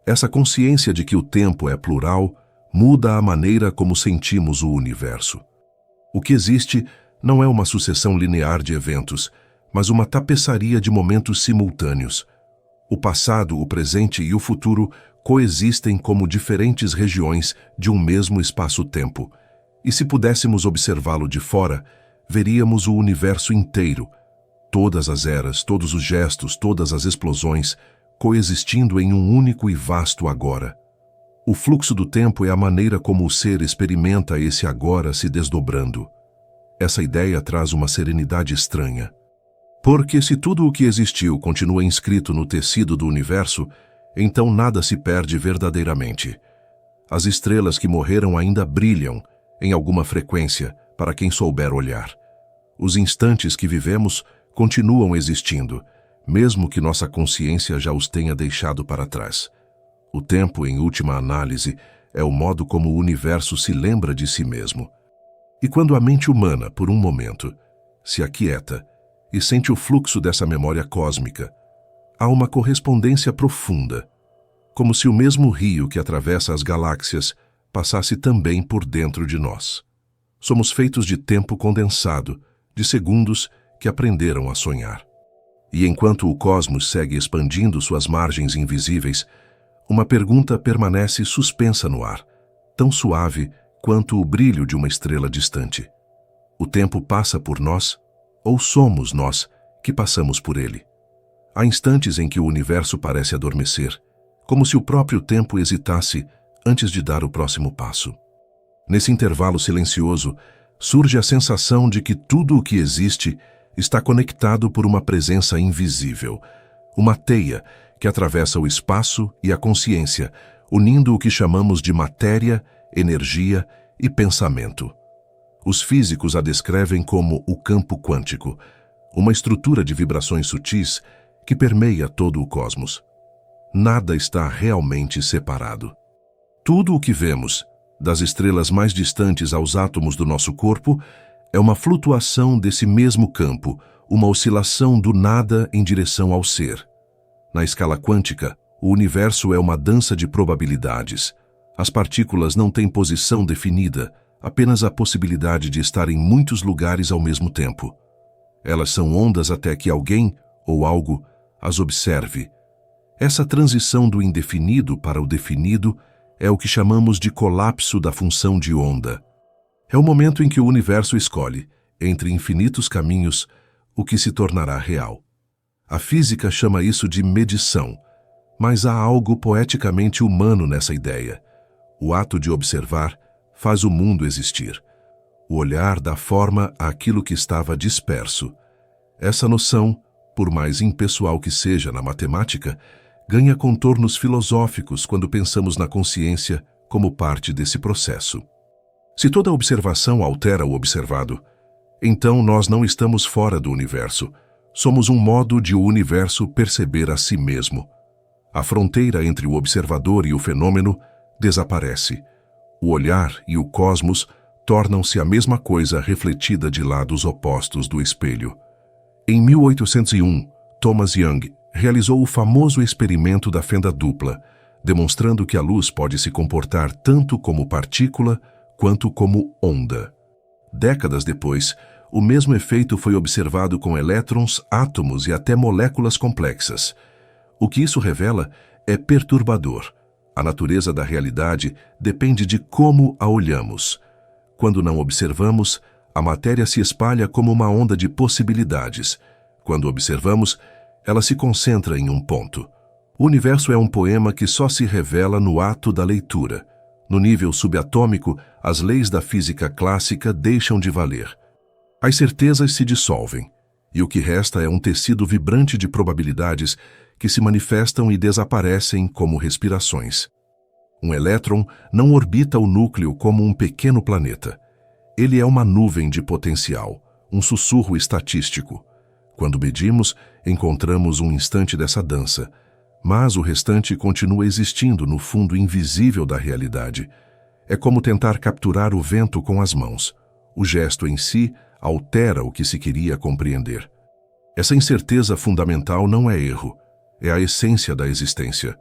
Speaker 1: Essa consciência de que o tempo é plural muda a maneira como sentimos o universo. O que existe não é uma sucessão linear de eventos, mas uma tapeçaria de momentos simultâneos. O passado, o presente e o futuro coexistem como diferentes regiões de um mesmo espaço-tempo. E se pudéssemos observá-lo de fora, veríamos o universo inteiro, todas as eras, todos os gestos, todas as explosões, coexistindo em um único e vasto agora. O fluxo do tempo é a maneira como o ser experimenta esse agora se desdobrando. Essa ideia traz uma serenidade estranha. Porque se tudo o que existiu continua inscrito no tecido do universo, então nada se perde verdadeiramente. As estrelas que morreram ainda brilham, em alguma frequência, para quem souber olhar. Os instantes que vivemos continuam existindo, mesmo que nossa consciência já os tenha deixado para trás. O tempo, em última análise, é o modo como o universo se lembra de si mesmo. E quando a mente humana, por um momento, se aquieta e sente o fluxo dessa memória cósmica, há uma correspondência profunda, como se o mesmo rio que atravessa as galáxias passasse também por dentro de nós. Somos feitos de tempo condensado, de segundos que aprenderam a sonhar. E enquanto o cosmos segue expandindo suas margens invisíveis, uma pergunta permanece suspensa no ar, tão suave quanto o brilho de uma estrela distante. O tempo passa por nós, ou somos nós que passamos por ele? Há instantes em que o universo parece adormecer, como se o próprio tempo hesitasse antes de dar o próximo passo. Nesse intervalo silencioso, surge a sensação de que tudo o que existe está conectado por uma presença invisível, uma teia que atravessa o espaço e a consciência, unindo o que chamamos de matéria, energia e pensamento. Os físicos a descrevem como o campo quântico, uma estrutura de vibrações sutis que permeia todo o cosmos. Nada está realmente separado. Tudo o que vemos, das estrelas mais distantes aos átomos do nosso corpo, é uma flutuação desse mesmo campo, uma oscilação do nada em direção ao ser. Na escala quântica, o universo é uma dança de probabilidades. As partículas não têm posição definida, apenas a possibilidade de estar em muitos lugares ao mesmo tempo. Elas são ondas até que alguém, ou algo, as observe. Essa transição do indefinido para o definido é o que chamamos de colapso da função de onda. É o momento em que o universo escolhe, entre infinitos caminhos, o que se tornará real. A física chama isso de medição, mas há algo poeticamente humano nessa ideia. O ato de observar faz o mundo existir. O olhar dá forma àquilo que estava disperso. Essa noção, por mais impessoal que seja na matemática, ganha contornos filosóficos quando pensamos na consciência como parte desse processo. Se toda observação altera o observado, então nós não estamos fora do universo. Somos um modo de o universo perceber a si mesmo. A fronteira entre o observador e o fenômeno desaparece. O olhar e o cosmos tornam-se a mesma coisa refletida de lados opostos do espelho. Em 1801, Thomas Young realizou o famoso experimento da fenda dupla, demonstrando que a luz pode se comportar tanto como partícula quanto como onda. Décadas depois, o mesmo efeito foi observado com elétrons, átomos e até moléculas complexas. O que isso revela é perturbador. A natureza da realidade depende de como a olhamos. Quando não observamos, a matéria se espalha como uma onda de possibilidades. Quando observamos, ela se concentra em um ponto. O universo é um poema que só se revela no ato da leitura. No nível subatômico, as leis da física clássica deixam de valer. As certezas se dissolvem, e o que resta é um tecido vibrante de probabilidades que se manifestam e desaparecem como respirações. Um elétron não orbita o núcleo como um pequeno planeta. Ele é uma nuvem de potencial, um sussurro estatístico. Quando medimos, encontramos um instante dessa dança, mas o restante continua existindo no fundo invisível da realidade. É como tentar capturar o vento com as mãos. O gesto em si altera o que se queria compreender. Essa incerteza fundamental não é erro, é a essência da existência.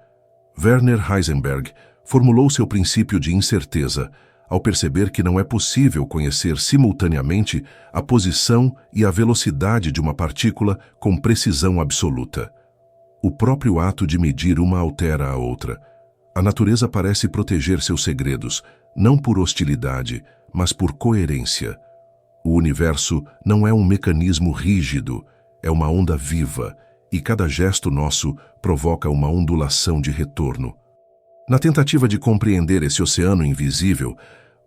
Speaker 1: Werner Heisenberg formulou seu princípio de incerteza ao perceber que não é possível conhecer simultaneamente a posição e a velocidade de uma partícula com precisão absoluta. O próprio ato de medir uma altera a outra. A natureza parece proteger seus segredos, não por hostilidade, mas por coerência. O universo não é um mecanismo rígido, é uma onda viva, e cada gesto nosso provoca uma ondulação de retorno. Na tentativa de compreender esse oceano invisível,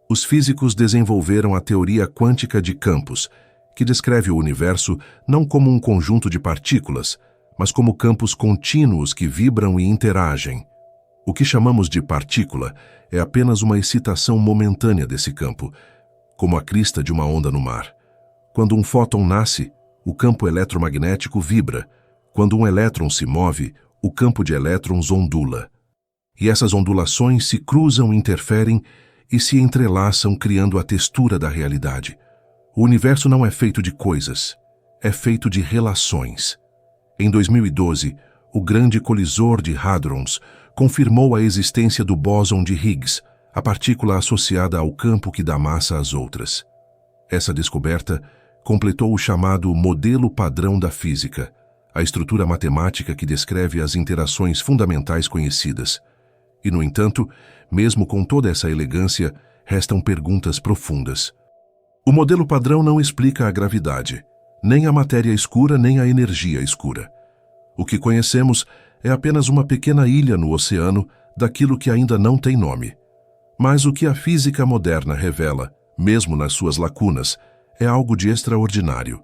Speaker 1: os físicos desenvolveram a teoria quântica de campos, que descreve o universo não como um conjunto de partículas, mas como campos contínuos que vibram e interagem. O que chamamos de partícula é apenas uma excitação momentânea desse campo, como a crista de uma onda no mar. Quando um fóton nasce, o campo eletromagnético vibra. Quando um elétron se move, o campo de elétrons ondula. E essas ondulações se cruzam, interferem e se entrelaçam, criando a textura da realidade. O universo não é feito de coisas, é feito de relações. Em 2012, o grande colisor de hadrons confirmou a existência do bóson de Higgs, a partícula associada ao campo que dá massa às outras. Essa descoberta completou o chamado modelo padrão da física, a estrutura matemática que descreve as interações fundamentais conhecidas. E, no entanto, mesmo com toda essa elegância, restam perguntas profundas. O modelo padrão não explica a gravidade, nem a matéria escura, nem a energia escura. O que conhecemos é apenas uma pequena ilha no oceano daquilo que ainda não tem nome. Mas o que a física moderna revela, mesmo nas suas lacunas, é algo de extraordinário.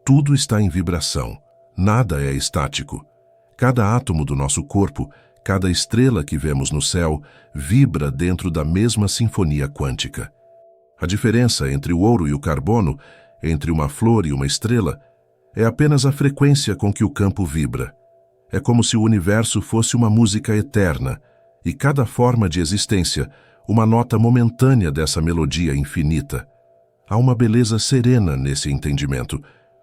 Speaker 1: Tudo está em vibração, nada é estático. Cada átomo do nosso corpo, cada estrela que vemos no céu, vibra dentro da mesma sinfonia quântica. A diferença entre o ouro e o carbono, entre uma flor e uma estrela, é apenas a frequência com que o campo vibra. É como se o universo fosse uma música eterna, e cada forma de existência, uma nota momentânea dessa melodia infinita. Há uma beleza serena nesse entendimento,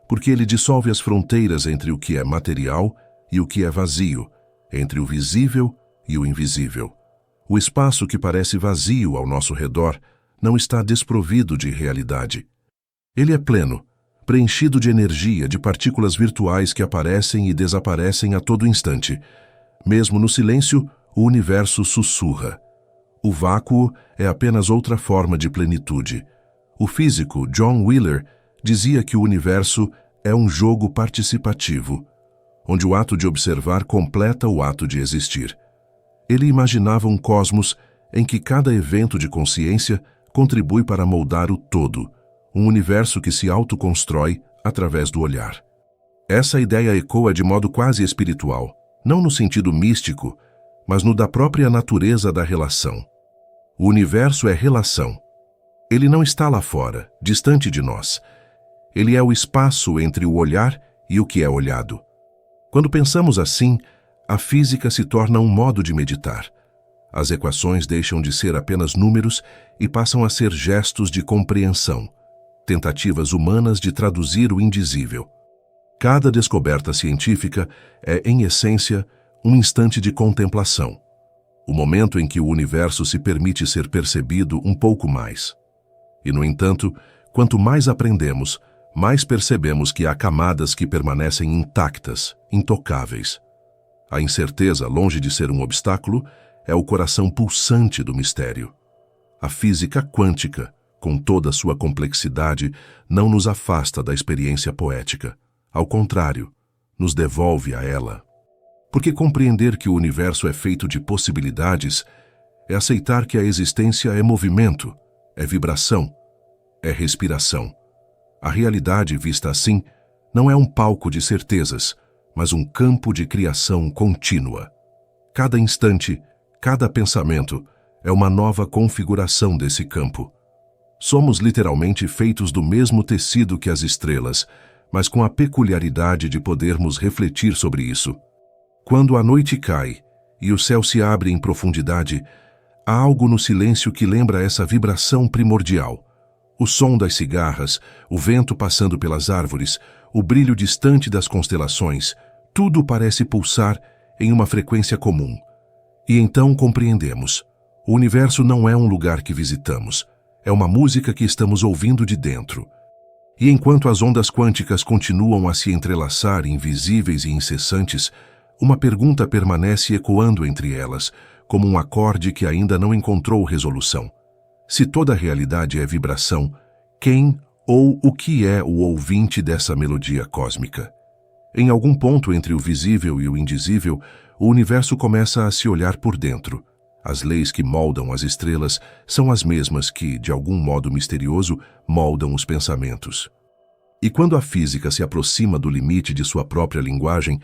Speaker 1: porque ele dissolve as fronteiras entre o que é material e o que é vazio, entre o visível e o invisível. O espaço que parece vazio ao nosso redor não está desprovido de realidade. Ele é pleno, preenchido de energia, de partículas virtuais que aparecem e desaparecem a todo instante. Mesmo no silêncio, o universo sussurra. O vácuo é apenas outra forma de plenitude. O físico John Wheeler dizia que o universo é um jogo participativo, onde o ato de observar completa o ato de existir. Ele imaginava um cosmos em que cada evento de consciência contribui para moldar o todo, um universo que se autoconstrói através do olhar. Essa ideia ecoa de modo quase espiritual, não no sentido místico, mas no da própria natureza da relação. O universo é relação. Ele não está lá fora, distante de nós. Ele é o espaço entre o olhar e o que é olhado. Quando pensamos assim, a física se torna um modo de meditar. As equações deixam de ser apenas números e passam a ser gestos de compreensão, tentativas humanas de traduzir o indizível. Cada descoberta científica é, em essência, um instante de contemplação, o momento em que o universo se permite ser percebido um pouco mais. E, no entanto, quanto mais aprendemos, mais percebemos que há camadas que permanecem intactas, intocáveis. A incerteza, longe de ser um obstáculo, é o coração pulsante do mistério. A física quântica, com toda a sua complexidade, não nos afasta da experiência poética. Ao contrário, nos devolve a ela. Porque compreender que o universo é feito de possibilidades é aceitar que a existência é movimento, é vibração, é respiração. A realidade, vista assim, não é um palco de certezas, mas um campo de criação contínua. Cada instante, cada pensamento é uma nova configuração desse campo. Somos literalmente feitos do mesmo tecido que as estrelas, mas com a peculiaridade de podermos refletir sobre isso. Quando a noite cai e o céu se abre em profundidade, há algo no silêncio que lembra essa vibração primordial. O som das cigarras, o vento passando pelas árvores, o brilho distante das constelações, tudo parece pulsar em uma frequência comum. E então compreendemos. O universo não é um lugar que visitamos, é uma música que estamos ouvindo de dentro. E enquanto as ondas quânticas continuam a se entrelaçar, invisíveis e incessantes, uma pergunta permanece ecoando entre elas, como um acorde que ainda não encontrou resolução. Se toda a realidade é vibração, quem ou o que é o ouvinte dessa melodia cósmica? Em algum ponto entre o visível e o indizível, o universo começa a se olhar por dentro. As leis que moldam as estrelas são as mesmas que, de algum modo misterioso, moldam os pensamentos. E quando a física se aproxima do limite de sua própria linguagem,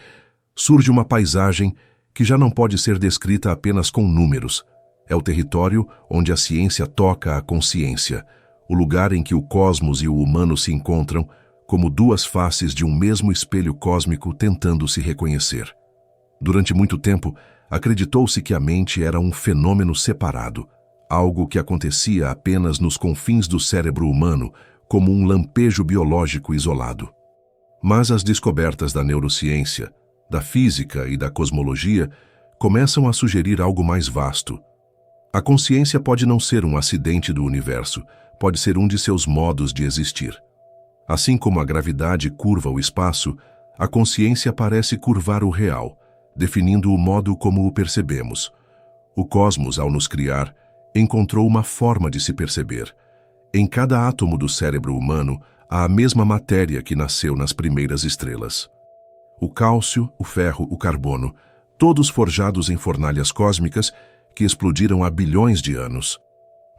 Speaker 1: surge uma paisagem que já não pode ser descrita apenas com números. É o território onde a ciência toca a consciência, o lugar em que o cosmos e o humano se encontram como duas faces de um mesmo espelho cósmico tentando se reconhecer. Durante muito tempo, acreditou-se que a mente era um fenômeno separado, algo que acontecia apenas nos confins do cérebro humano, como um lampejo biológico isolado. Mas as descobertas da neurociência, da física e da cosmologia começam a sugerir algo mais vasto. A consciência pode não ser um acidente do universo, pode ser um de seus modos de existir. Assim como a gravidade curva o espaço, a consciência parece curvar o real, definindo o modo como o percebemos. O cosmos, ao nos criar, encontrou uma forma de se perceber. Em cada átomo do cérebro humano há a mesma matéria que nasceu nas primeiras estrelas. O cálcio, o ferro, o carbono, todos forjados em fornalhas cósmicas que explodiram há bilhões de anos.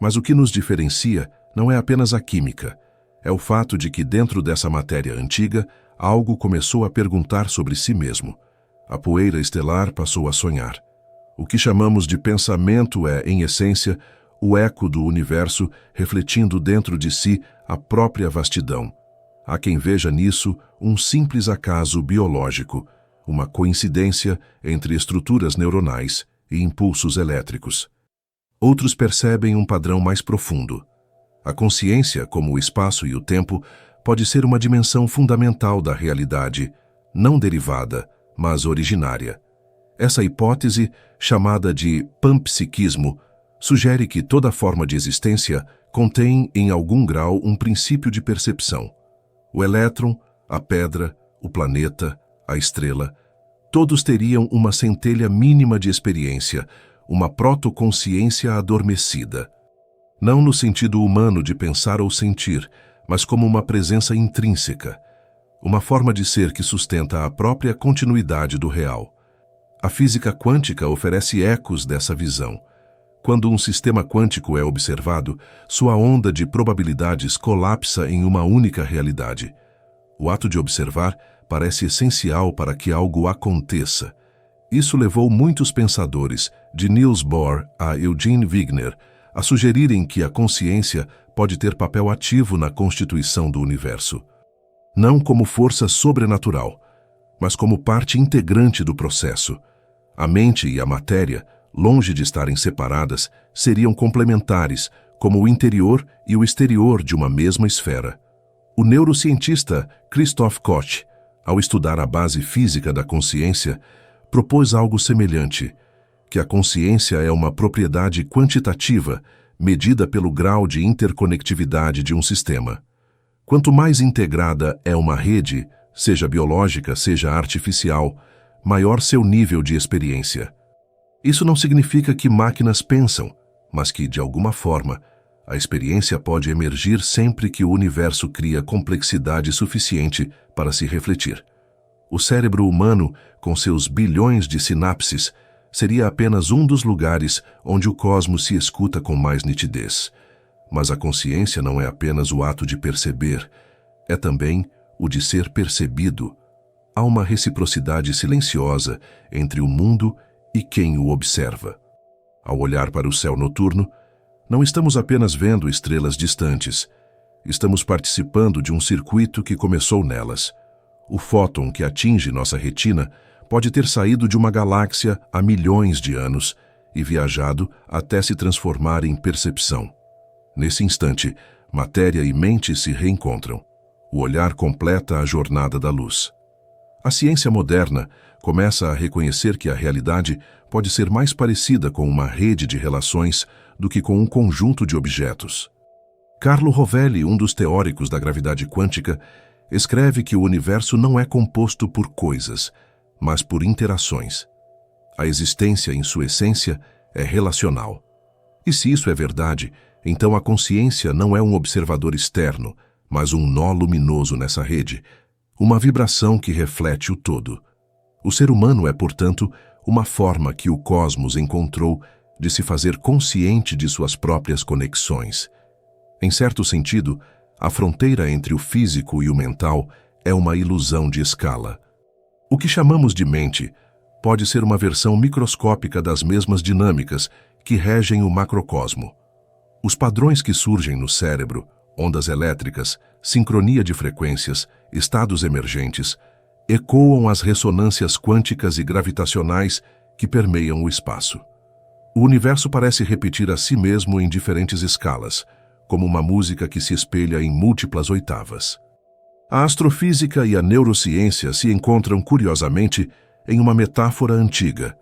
Speaker 1: Mas o que nos diferencia não é apenas a química, é o fato de que dentro dessa matéria antiga, algo começou a perguntar sobre si mesmo. A poeira estelar passou a sonhar. O que chamamos de pensamento é, em essência, o eco do universo refletindo dentro de si a própria vastidão. Há quem veja nisso um simples acaso biológico, uma coincidência entre estruturas neuronais e impulsos elétricos. Outros percebem um padrão mais profundo. A consciência, como o espaço e o tempo, pode ser uma dimensão fundamental da realidade, não derivada, mas originária. Essa hipótese, chamada de panpsiquismo, sugere que toda forma de existência contém, em algum grau, um princípio de percepção. O elétron, a pedra, o planeta, a estrela, todos teriam uma centelha mínima de experiência, uma protoconsciência adormecida. Não no sentido humano de pensar ou sentir, mas como uma presença intrínseca, uma forma de ser que sustenta a própria continuidade do real. A física quântica oferece ecos dessa visão. Quando um sistema quântico é observado, sua onda de probabilidades colapsa em uma única realidade. O ato de observar parece essencial para que algo aconteça. Isso levou muitos pensadores, de Niels Bohr a Eugene Wigner, a sugerirem que a consciência pode ter papel ativo na constituição do universo. Não como força sobrenatural, mas como parte integrante do processo. A mente e a matéria, longe de estarem separadas, seriam complementares, como o interior e o exterior de uma mesma esfera. O neurocientista Christoph Koch ao estudar a base física da consciência, propôs algo semelhante, que a consciência é uma propriedade quantitativa medida pelo grau de interconectividade de um sistema. Quanto mais integrada é uma rede, seja biológica, seja artificial, maior seu nível de experiência. Isso não significa que máquinas pensam, mas que, de alguma forma, a experiência pode emergir sempre que o universo cria complexidade suficiente para se refletir. O cérebro humano, com seus bilhões de sinapses, seria apenas um dos lugares onde o cosmos se escuta com mais nitidez. Mas a consciência não é apenas o ato de perceber, é também o de ser percebido. Há uma reciprocidade silenciosa entre o mundo e quem o observa. Ao olhar para o céu noturno, não estamos apenas vendo estrelas distantes, estamos participando de um circuito que começou nelas. O fóton que atinge nossa retina pode ter saído de uma galáxia há milhões de anos e viajado até se transformar em percepção. Nesse instante, matéria e mente se reencontram. O olhar completa a jornada da luz. A ciência moderna começa a reconhecer que a realidade pode ser mais parecida com uma rede de relações do que com um conjunto de objetos. Carlo Rovelli, um dos teóricos da gravidade quântica, escreve que o universo não é composto por coisas, mas por interações. A existência, em sua essência, é relacional. E se isso é verdade, então a consciência não é um observador externo, mas um nó luminoso nessa rede, uma vibração que reflete o todo. O ser humano é, portanto, uma forma que o cosmos encontrou de se fazer consciente de suas próprias conexões. Em certo sentido, a fronteira entre o físico e o mental é uma ilusão de escala. O que chamamos de mente pode ser uma versão microscópica das mesmas dinâmicas que regem o macrocosmo. Os padrões que surgem no cérebro, ondas elétricas, sincronia de frequências, estados emergentes, ecoam as ressonâncias quânticas e gravitacionais que permeiam o espaço. O universo parece repetir a si mesmo em diferentes escalas, como uma música que se espelha em múltiplas oitavas. A astrofísica e a neurociência se encontram, curiosamente, em uma metáfora antiga.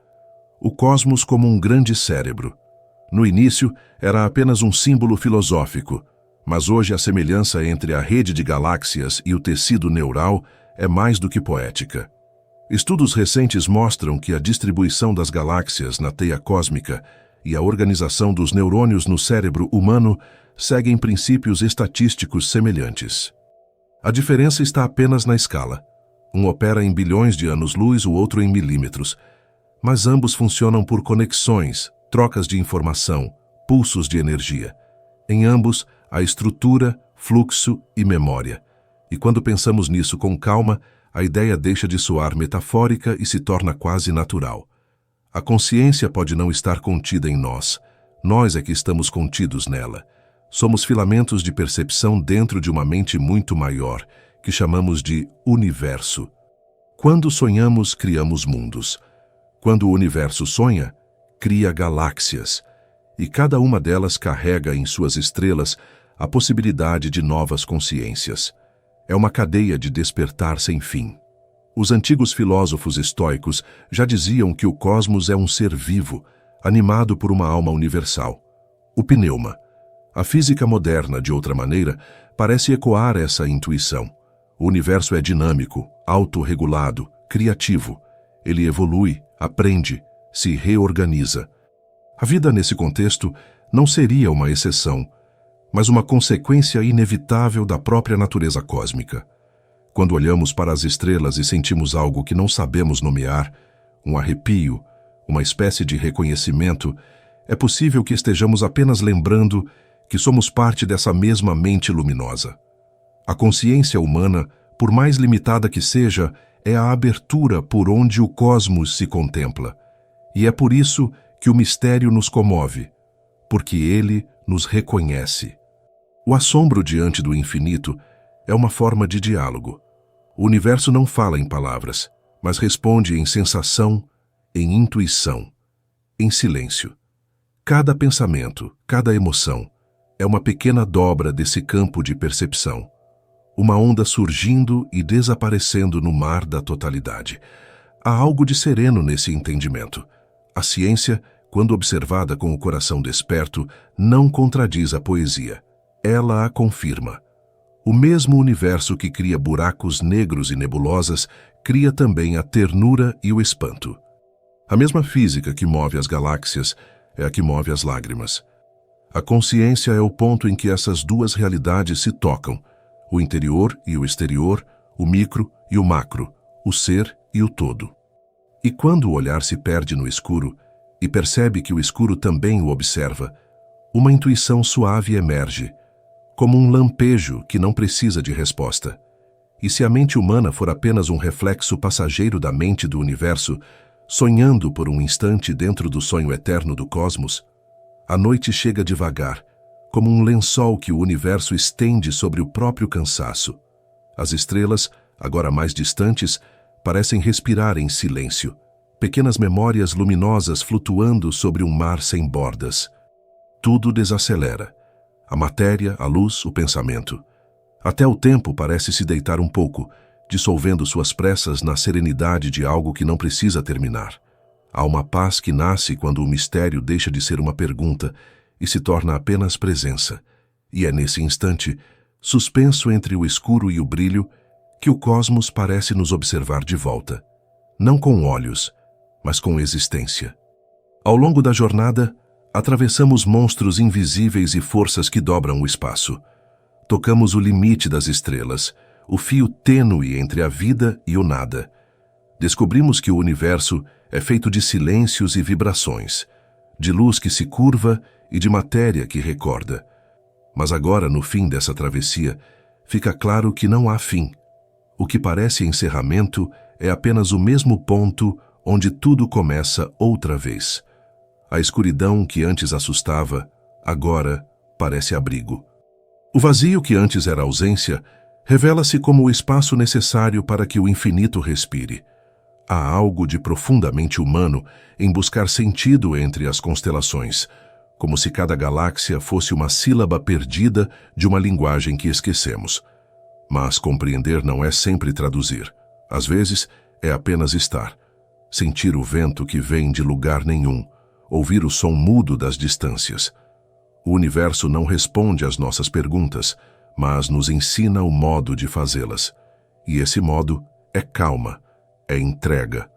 Speaker 1: O cosmos como um grande cérebro. No início, era apenas um símbolo filosófico, mas hoje a semelhança entre a rede de galáxias e o tecido neural é mais do que poética. Estudos recentes mostram que a distribuição das galáxias na teia cósmica e a organização dos neurônios no cérebro humano seguem princípios estatísticos semelhantes. A diferença está apenas na escala. Um opera em bilhões de anos-luz, o outro em milímetros. Mas ambos funcionam por conexões, trocas de informação, pulsos de energia. Em ambos, há estrutura, fluxo e memória. E quando pensamos nisso com calma, a ideia deixa de soar metafórica e se torna quase natural. A consciência pode não estar contida em nós. Nós é que estamos contidos nela. Somos filamentos de percepção dentro de uma mente muito maior, que chamamos de universo. Quando sonhamos, criamos mundos. Quando o universo sonha, cria galáxias. E cada uma delas carrega em suas estrelas a possibilidade de novas consciências. É uma cadeia de despertar sem fim. Os antigos filósofos estoicos já diziam que o cosmos é um ser vivo, animado por uma alma universal. O pneuma. A física moderna, de outra maneira, parece ecoar essa intuição. O universo é dinâmico, autorregulado, criativo. Ele evolui, aprende, se reorganiza. A vida nesse contexto não seria uma exceção, mas uma consequência inevitável da própria natureza cósmica. Quando olhamos para as estrelas e sentimos algo que não sabemos nomear, um arrepio, uma espécie de reconhecimento, é possível que estejamos apenas lembrando que somos parte dessa mesma mente luminosa. A consciência humana, por mais limitada que seja, é a abertura por onde o cosmos se contempla. E é por isso que o mistério nos comove, porque ele nos reconhece. O assombro diante do infinito é uma forma de diálogo. O universo não fala em palavras, mas responde em sensação, em intuição, em silêncio. Cada pensamento, cada emoção, é uma pequena dobra desse campo de percepção. uma onda surgindo e desaparecendo no mar da totalidade. Há algo de sereno nesse entendimento. A ciência, quando observada com o coração desperto, não contradiz a poesia. Ela a confirma. O mesmo universo que cria buracos negros e nebulosas, cria também a ternura e o espanto. A mesma física que move as galáxias é a que move as lágrimas. A consciência é o ponto em que essas duas realidades se tocam, o interior e o exterior, o micro e o macro, o ser e o todo. E quando o olhar se perde no escuro, e percebe que o escuro também o observa, uma intuição suave emerge, como um lampejo que não precisa de resposta. E se a mente humana for apenas um reflexo passageiro da mente do universo, sonhando por um instante dentro do sonho eterno do cosmos, a noite chega devagar, como um lençol que o universo estende sobre o próprio cansaço. As estrelas, agora mais distantes, parecem respirar em silêncio, pequenas memórias luminosas flutuando sobre um mar sem bordas. Tudo desacelera. A matéria, a luz, o pensamento. Até o tempo parece se deitar um pouco, dissolvendo suas pressas na serenidade de algo que não precisa terminar. Há uma paz que nasce quando o mistério deixa de ser uma pergunta e se torna apenas presença. E é nesse instante, suspenso entre o escuro e o brilho, que o cosmos parece nos observar de volta. Não com olhos, mas com existência. Ao longo da jornada, atravessamos monstros invisíveis e forças que dobram o espaço. Tocamos o limite das estrelas, o fio tênue entre a vida e o nada. Descobrimos que o universo é feito de silêncios e vibrações, de luz que se curva e de matéria que recorda. Mas agora, no fim dessa travessia, fica claro que não há fim. O que parece encerramento é apenas o mesmo ponto onde tudo começa outra vez. A escuridão que antes assustava, agora parece abrigo. O vazio que antes era ausência, revela-se como o espaço necessário para que o infinito respire. Há algo de profundamente humano em buscar sentido entre as constelações, como se cada galáxia fosse uma sílaba perdida de uma linguagem que esquecemos. Mas compreender não é sempre traduzir. Às vezes, é apenas estar. Sentir o vento que vem de lugar nenhum, ouvir o som mudo das distâncias. O universo não responde às nossas perguntas, mas nos ensina o modo de fazê-las. E esse modo é calma, é entrega.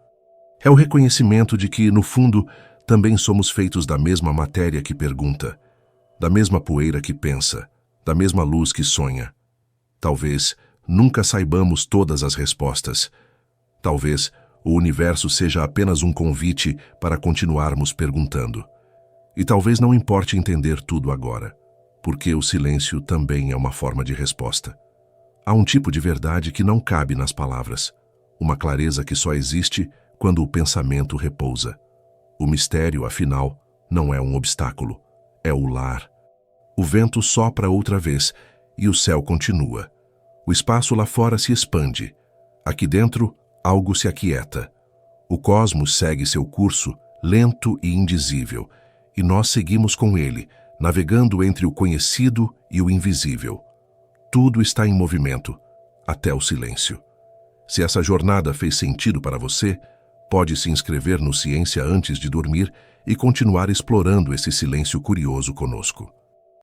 Speaker 1: É o reconhecimento de que, no fundo, também somos feitos da mesma matéria que pergunta, da mesma poeira que pensa, da mesma luz que sonha. Talvez nunca saibamos todas as respostas. Talvez o universo seja apenas um convite para continuarmos perguntando. E talvez não importe entender tudo agora, porque o silêncio também é uma forma de resposta. Há um tipo de verdade que não cabe nas palavras, uma clareza que só existe quando o pensamento repousa. O mistério, afinal, não é um obstáculo, é o lar. O vento sopra outra vez e o céu continua. O espaço lá fora se expande. Aqui dentro, algo se aquieta. O cosmos segue seu curso, lento e indizível, e nós seguimos com ele, navegando entre o conhecido e o invisível. Tudo está em movimento, até o silêncio. Se essa jornada fez sentido para você, pode se inscrever no Ciência antes de dormir e continuar explorando esse silêncio curioso conosco.